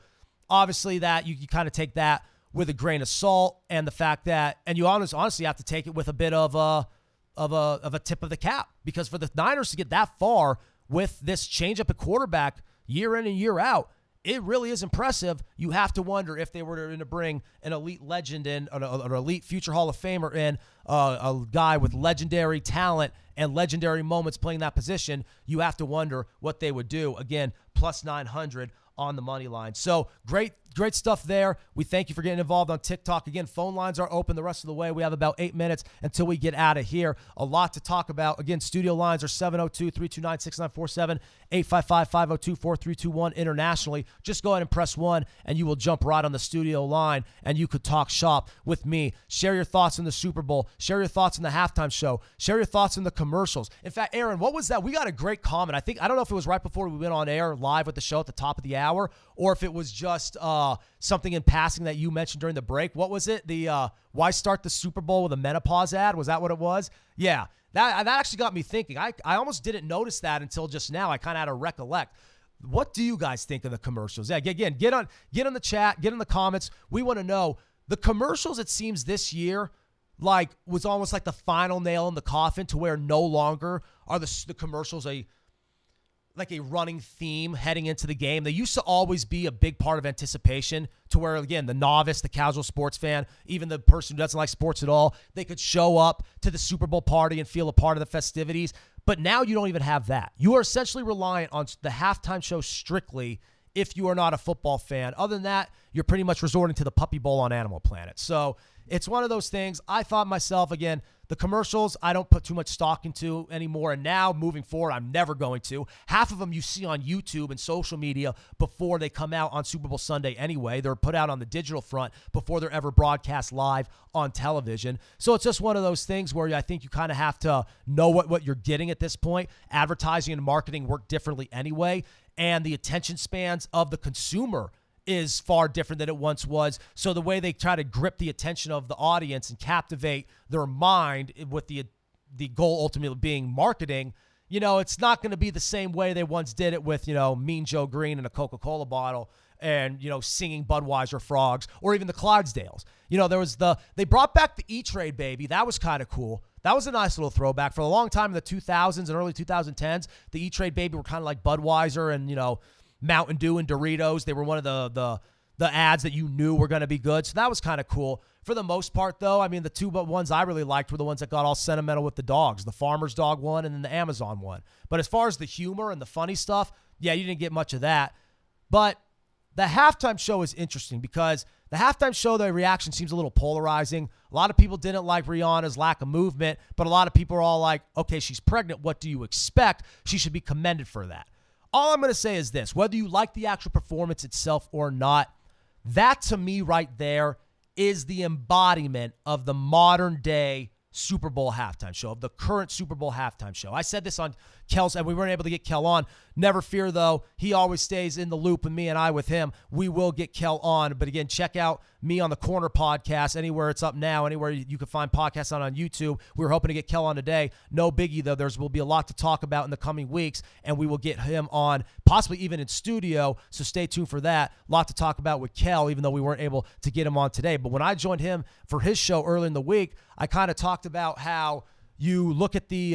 obviously that you kind of take that with a grain of salt, and the fact that, and you honestly have to take it with a bit of a tip of the cap, because for the Niners to get that far with this change-up at quarterback year in and year out, it really is impressive. You have to wonder if they were to bring an elite legend in, an elite future Hall of Famer in, a guy with legendary talent and legendary moments playing that position, you have to wonder what they would do. Again, plus 900 on the money line. So great stuff there. We thank you for getting involved on TikTok. Again, phone lines are open the rest of the way. We have about 8 minutes until we get out of here. A lot to talk about. Again, studio lines are 702-329-6947, 855-502-4321 internationally. Just go ahead and press 1 and you will jump right on the studio line and you could talk shop with me. Share your thoughts on the Super Bowl. Share your thoughts on the halftime show. Share your thoughts on the commercials. In fact, Aaron, what was that? We got a great comment. I don't know if it was right before we went on air live with the show at the top of the hour or if it was just something in passing that you mentioned during the break. What was it? The why start the Super Bowl with a menopause ad? Was that what it was? Yeah, that actually got me thinking. I almost didn't notice that until just now. I kind of had to recollect. What do you guys think of the commercials? Yeah, again, get on the chat, get in the comments. We want to know. The commercials, it seems this year, was almost like the final nail in the coffin to where no longer are the commercials a running theme heading into the game. They used to always be a big part of anticipation to where, again, the novice, the casual sports fan, even the person who doesn't like sports at all, they could show up to the Super Bowl party and feel a part of the festivities. But now you don't even have that. You are essentially reliant on the halftime show strictly if you are not a football fan. Other than that, you're pretty much resorting to the Puppy Bowl on Animal Planet. So it's one of those things. I thought myself, again, the commercials, I don't put too much stock into anymore. And now, moving forward, I'm never going to. Half of them you see on YouTube and social media before they come out on Super Bowl Sunday anyway. They're put out on the digital front before they're ever broadcast live on television. So it's just one of those things where I think you kind of have to know what you're getting at this point. Advertising and marketing work differently anyway. And the attention spans of the consumer is far different than it once was. So the way they try to grip the attention of the audience and captivate their mind with the goal ultimately being marketing, it's not going to be the same way they once did it with, Mean Joe Green and a Coca-Cola bottle and, singing Budweiser frogs or even the Clydesdales. They brought back the E-Trade baby. That was kind of cool. That was a nice little throwback. For a long time in the 2000s and early 2010s, the E-Trade baby were kind of like Budweiser and, Mountain Dew and Doritos. They were one of the ads that you knew were going to be good. So that was kind of cool. For the most part, though, I mean, the two ones I really liked were the ones that got all sentimental with the dogs. The Farmer's Dog one and then the Amazon one. But as far as the humor and the funny stuff, yeah, you didn't get much of that. But the halftime show is interesting because the halftime show, the reaction seems a little polarizing. A lot of people didn't like Rihanna's lack of movement, but a lot of people are all like, okay, she's pregnant. What do you expect? She should be commended for that. All I'm going to say is this, whether you like the actual performance itself or not, that to me right there is the embodiment of the modern day Super Bowl halftime show, of the current Super Bowl halftime show. I said this on Kel's, and we weren't able to get Kel on. Never fear, though. He always stays in the loop, and me and I with him. We will get Kel on. But again, check out Me on the Corner podcast, anywhere it's up now, anywhere you can find podcasts on YouTube. We were hoping to get Kel on today. No biggie, though. Will be a lot to talk about in the coming weeks, and we will get him on, possibly even in studio, so stay tuned for that. A lot to talk about with Kel, even though we weren't able to get him on today. But when I joined him for his show early in the week, I kind of talked about how you look at the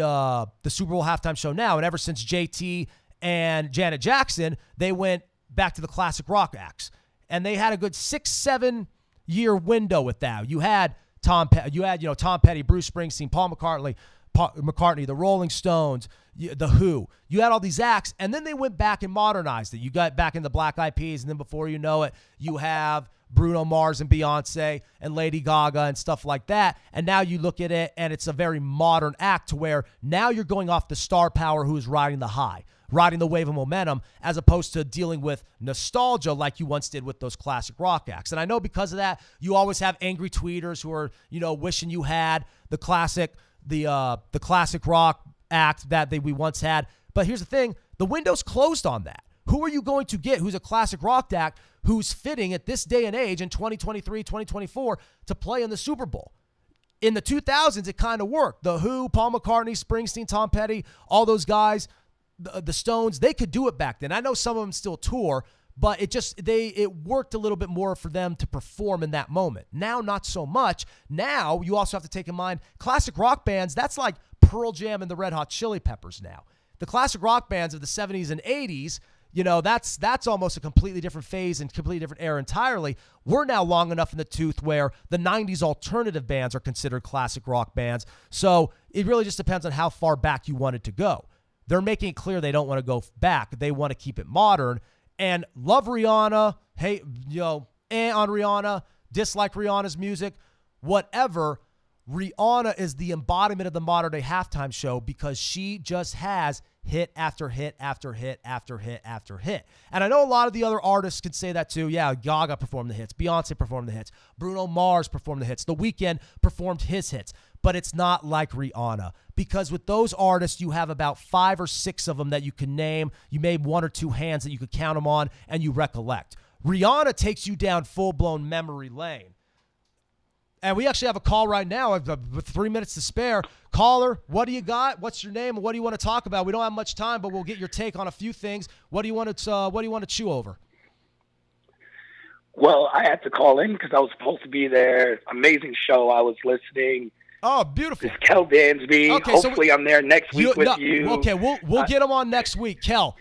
Super Bowl halftime show now, and ever since JT and Janet Jackson, they went back to the classic rock acts, and they had a good 6-7 year window with that. You had Tom Petty, Bruce Springsteen, Paul McCartney, the Rolling Stones, the Who. You had all these acts, and then they went back and modernized it. You got back into Black Eyed Peas, and then before you know it, you have Bruno Mars and Beyonce and Lady Gaga and stuff like that. And now you look at it, and it's a very modern act to where now you're going off the star power who is riding the high, riding the wave of momentum, as opposed to dealing with nostalgia like you once did with those classic rock acts. And I know because of that, you always have angry tweeters who are, wishing you had the classic rock act that we once had. But here's the thing, the window's closed on that. Who are you going to get who's a classic rock act who's fitting at this day and age in 2023, 2024 to play in the Super Bowl? In the 2000s, it kind of worked. The Who, Paul McCartney, Springsteen, Tom Petty, all those guys, the Stones, they could do it back then. I know some of them still tour, but it worked a little bit more for them to perform in that moment. Now, not so much. Now, you also have to take in mind classic rock bands, that's like Pearl Jam and the Red Hot Chili Peppers now. The classic rock bands of the 70s and 80s, that's almost a completely different phase and completely different era entirely. We're now long enough in the tooth where the 90s alternative bands are considered classic rock bands. So it really just depends on how far back you want it to go. They're making it clear they don't want to go back. They want to keep it modern. And love Rihanna, hate, on Rihanna, dislike Rihanna's music, whatever. Rihanna is the embodiment of the modern day halftime show because she just has hit after hit after hit after hit after hit. And I know a lot of the other artists can say that too. Yeah, Gaga performed the hits. Beyonce performed the hits. Bruno Mars performed the hits. The Weeknd performed his hits. But it's not like Rihanna because with those artists, you have about 5 or 6 of them that you can name. You made 1 or 2 hands that you could count them on and you recollect. Rihanna takes you down full-blown memory lane. And we actually have a call right now with 3 minutes to spare. Caller, what do you got? What's your name? And what do you want to talk about? We don't have much time, but we'll get your take on a few things. What do you want to chew over? Well, I had to call in because I was supposed to be there. Amazing show. I was listening. Oh, beautiful. This Kel Dansby. Okay, hopefully I'm there next week with you. Okay, we'll get him on next week. Kel,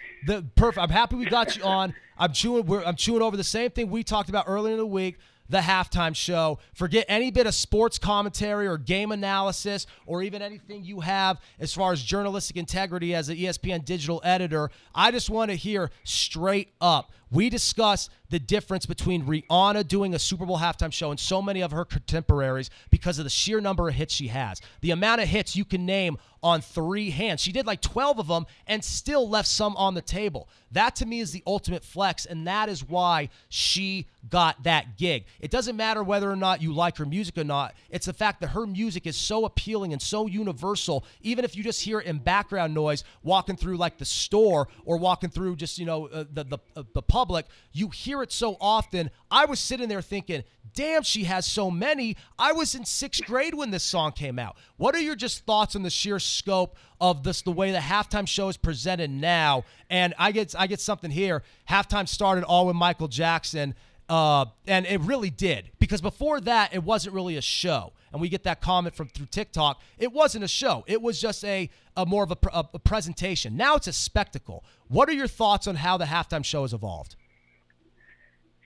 perfect. I'm happy we got you on. I'm chewing over the same thing we talked about earlier in the week. The halftime show. Forget any bit of sports commentary or game analysis or even anything you have as far as journalistic integrity as an ESPN digital editor. I just want to hear straight up. We discuss the difference between Rihanna doing a Super Bowl halftime show and so many of her contemporaries because of the sheer number of hits she has. The amount of hits you can name on 3 hands. She did like 12 of them and still left some on the table. That to me is the ultimate flex, and that is why she got that gig. It doesn't matter whether or not you like her music or not. It's the fact that her music is so appealing and so universal, even if you just hear it in background noise walking through like the store or walking through just, the public, you hear it so often. I was sitting there thinking, damn, she has so many. I was in 6th grade when this song came out. What are your just thoughts on the sheer scope of this, the way the halftime show is presented now? And I get something here. Halftime started all with Michael Jackson, and it really did. Because before that, it wasn't really a show. And we get that comment through TikTok. It wasn't a show. It was just a more of a presentation. Now it's a spectacle. What are your thoughts on how the halftime show has evolved?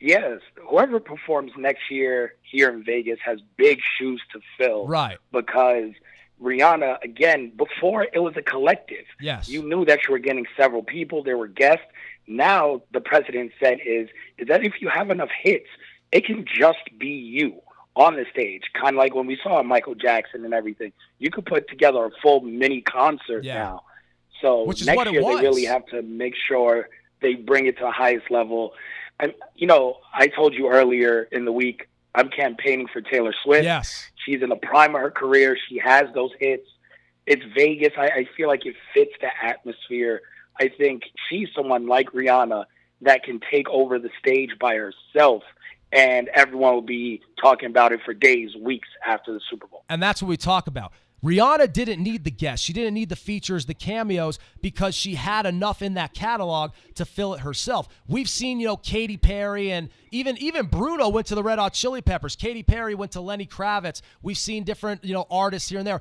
Yes, whoever performs next year here in Vegas has big shoes to fill. Right. Because Rihanna, again, before it was a collective. Yes. You knew that you were getting several people. There were guests. Now the president said is that if you have enough hits, it can just be you on the stage. Kind of like when we saw Michael Jackson and everything. You could put together a full mini concert now. So which is next what it year was. they really have to make sure they bring it to the highest level. And, you know, I told you earlier in the week, I'm campaigning for Taylor Swift. Yes. She's in the prime of her career. She has those hits. It's Vegas. I feel like it fits the atmosphere. I think she's someone like Rihanna that can take over the stage by herself, and everyone will be talking about it for days, weeks after the Super Bowl. And that's what we talk about. Rihanna didn't need the guests. She didn't need the features, the cameos, because she had enough in that catalog to fill it herself. We've seen, you know, Katy Perry and even Bruno went to the Red Hot Chili Peppers. Katy Perry went to Lenny Kravitz. We've seen different, you know, artists here and there.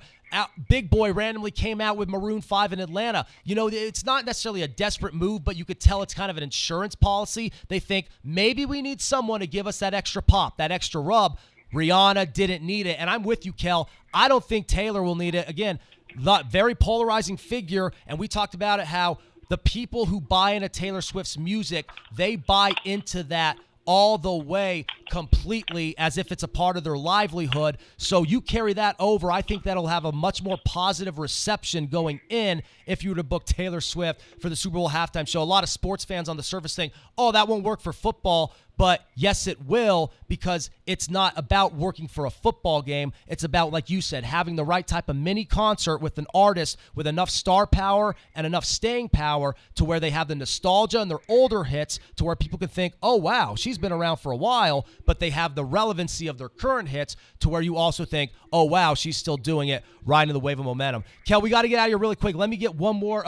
Big Boy randomly came out with Maroon 5 in Atlanta. You know, it's not necessarily a desperate move, but you could tell it's kind of an insurance policy. They think maybe we need someone to give us that extra pop, that extra rub. Rihanna didn't need it, and I'm with you, Kel. I don't think Taylor will need it. Again, the very polarizing figure, and we talked about it, how the people who buy into Taylor Swift's music, they buy into that all the way completely as if it's a part of their livelihood. So you carry that over. I think that'll have a much more positive reception going in if you were to book Taylor Swift for the Super Bowl halftime show. A lot of sports fans on the surface think, oh, that won't work for football. But yes, it will, because it's not about working for a football game. It's about, like you said, having the right type of mini concert with an artist with enough star power and enough staying power to where they have the nostalgia and their older hits to where people can think, oh, wow, she's been around for a while, but they have the relevancy of their current hits to where you also think, oh, wow, she's still doing it, riding the wave of momentum. Kel, we got to get out of here really quick. Let me get one more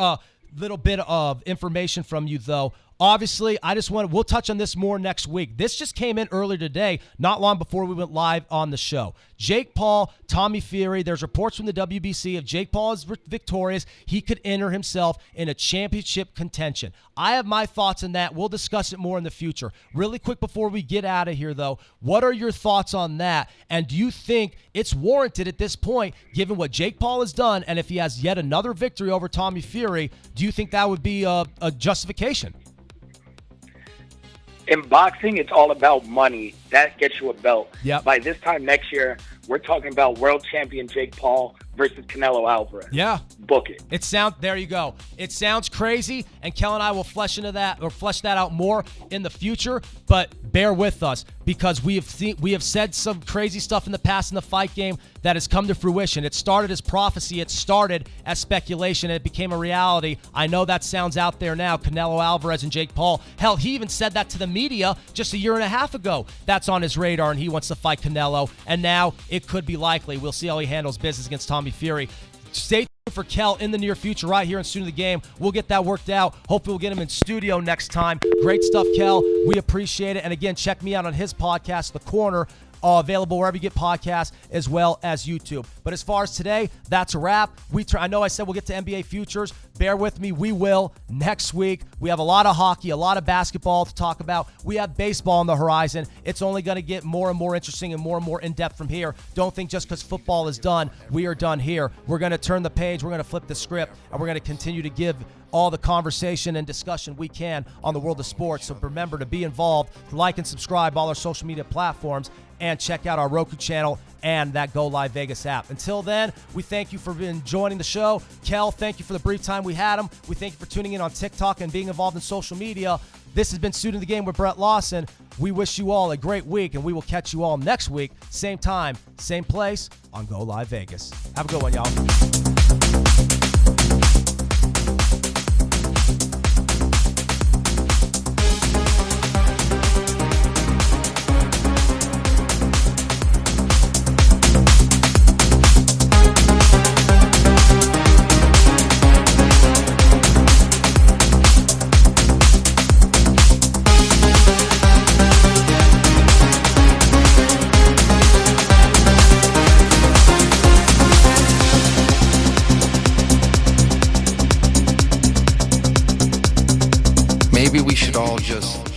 little bit of information from you, though. Obviously, we'll touch on this more next week. This just came in earlier today, not long before we went live on the show. Jake Paul, Tommy Fury, there's reports from the WBC. If Jake Paul is victorious, he could enter himself in a championship contention. I have my thoughts on that. We'll discuss it more in the future. Really quick before we get out of here, though, what are your thoughts on that? And do you think it's warranted at this point, given what Jake Paul has done, and if he has yet another victory over Tommy Fury, do you think that would be a justification? In boxing, it's all about money. That gets you a belt. Yep. By this time next year, we're talking about world champion Jake Paul versus Canelo Alvarez. Yeah. Book it. There you go. It sounds crazy, and Kel and I will flesh that out more in the future, but bear with us because we have said some crazy stuff in the past in the fight game that has come to fruition. It started as prophecy, it started as speculation, and it became a reality. I know that sounds out there now, Canelo Alvarez and Jake Paul. Hell, he even said that to the media just a year and a half ago. That's on his radar, and he wants to fight Canelo, and now it could be likely. We'll see how he handles business against Tommy Fury. Stay tuned for Kel in the near future right here in Student of the Game. We'll get that worked out. Hopefully we'll get him in studio next time. Great stuff, Kel. We appreciate it. And again, check me out on his podcast, The Corner, available wherever you get podcasts as well as YouTube. But as far as today, that's a wrap. I know I said we'll get to NBA futures. Bear with me. We will next week. We have a lot of hockey, a lot of basketball to talk about. We have baseball on the horizon. It's only going to get more and more interesting and more in-depth from here. Don't think just because football is done, we are done here. We're going to turn the page. We're going to flip the script, and we're going to continue to give all the conversation and discussion we can on the world of sports. So remember to be involved, like and subscribe all our social media platforms, and check out our Roku channel and that Go Live Vegas app. Until then, we thank you for joining the show. Kel, thank you for the brief time we had him. We thank you for tuning in on TikTok and being involved in social media. This has been Student of the Game with Brett Lawson. We wish you all a great week, and we will catch you all next week, same time, same place on Go Live Vegas. Have a good one, y'all. Maybe we should all just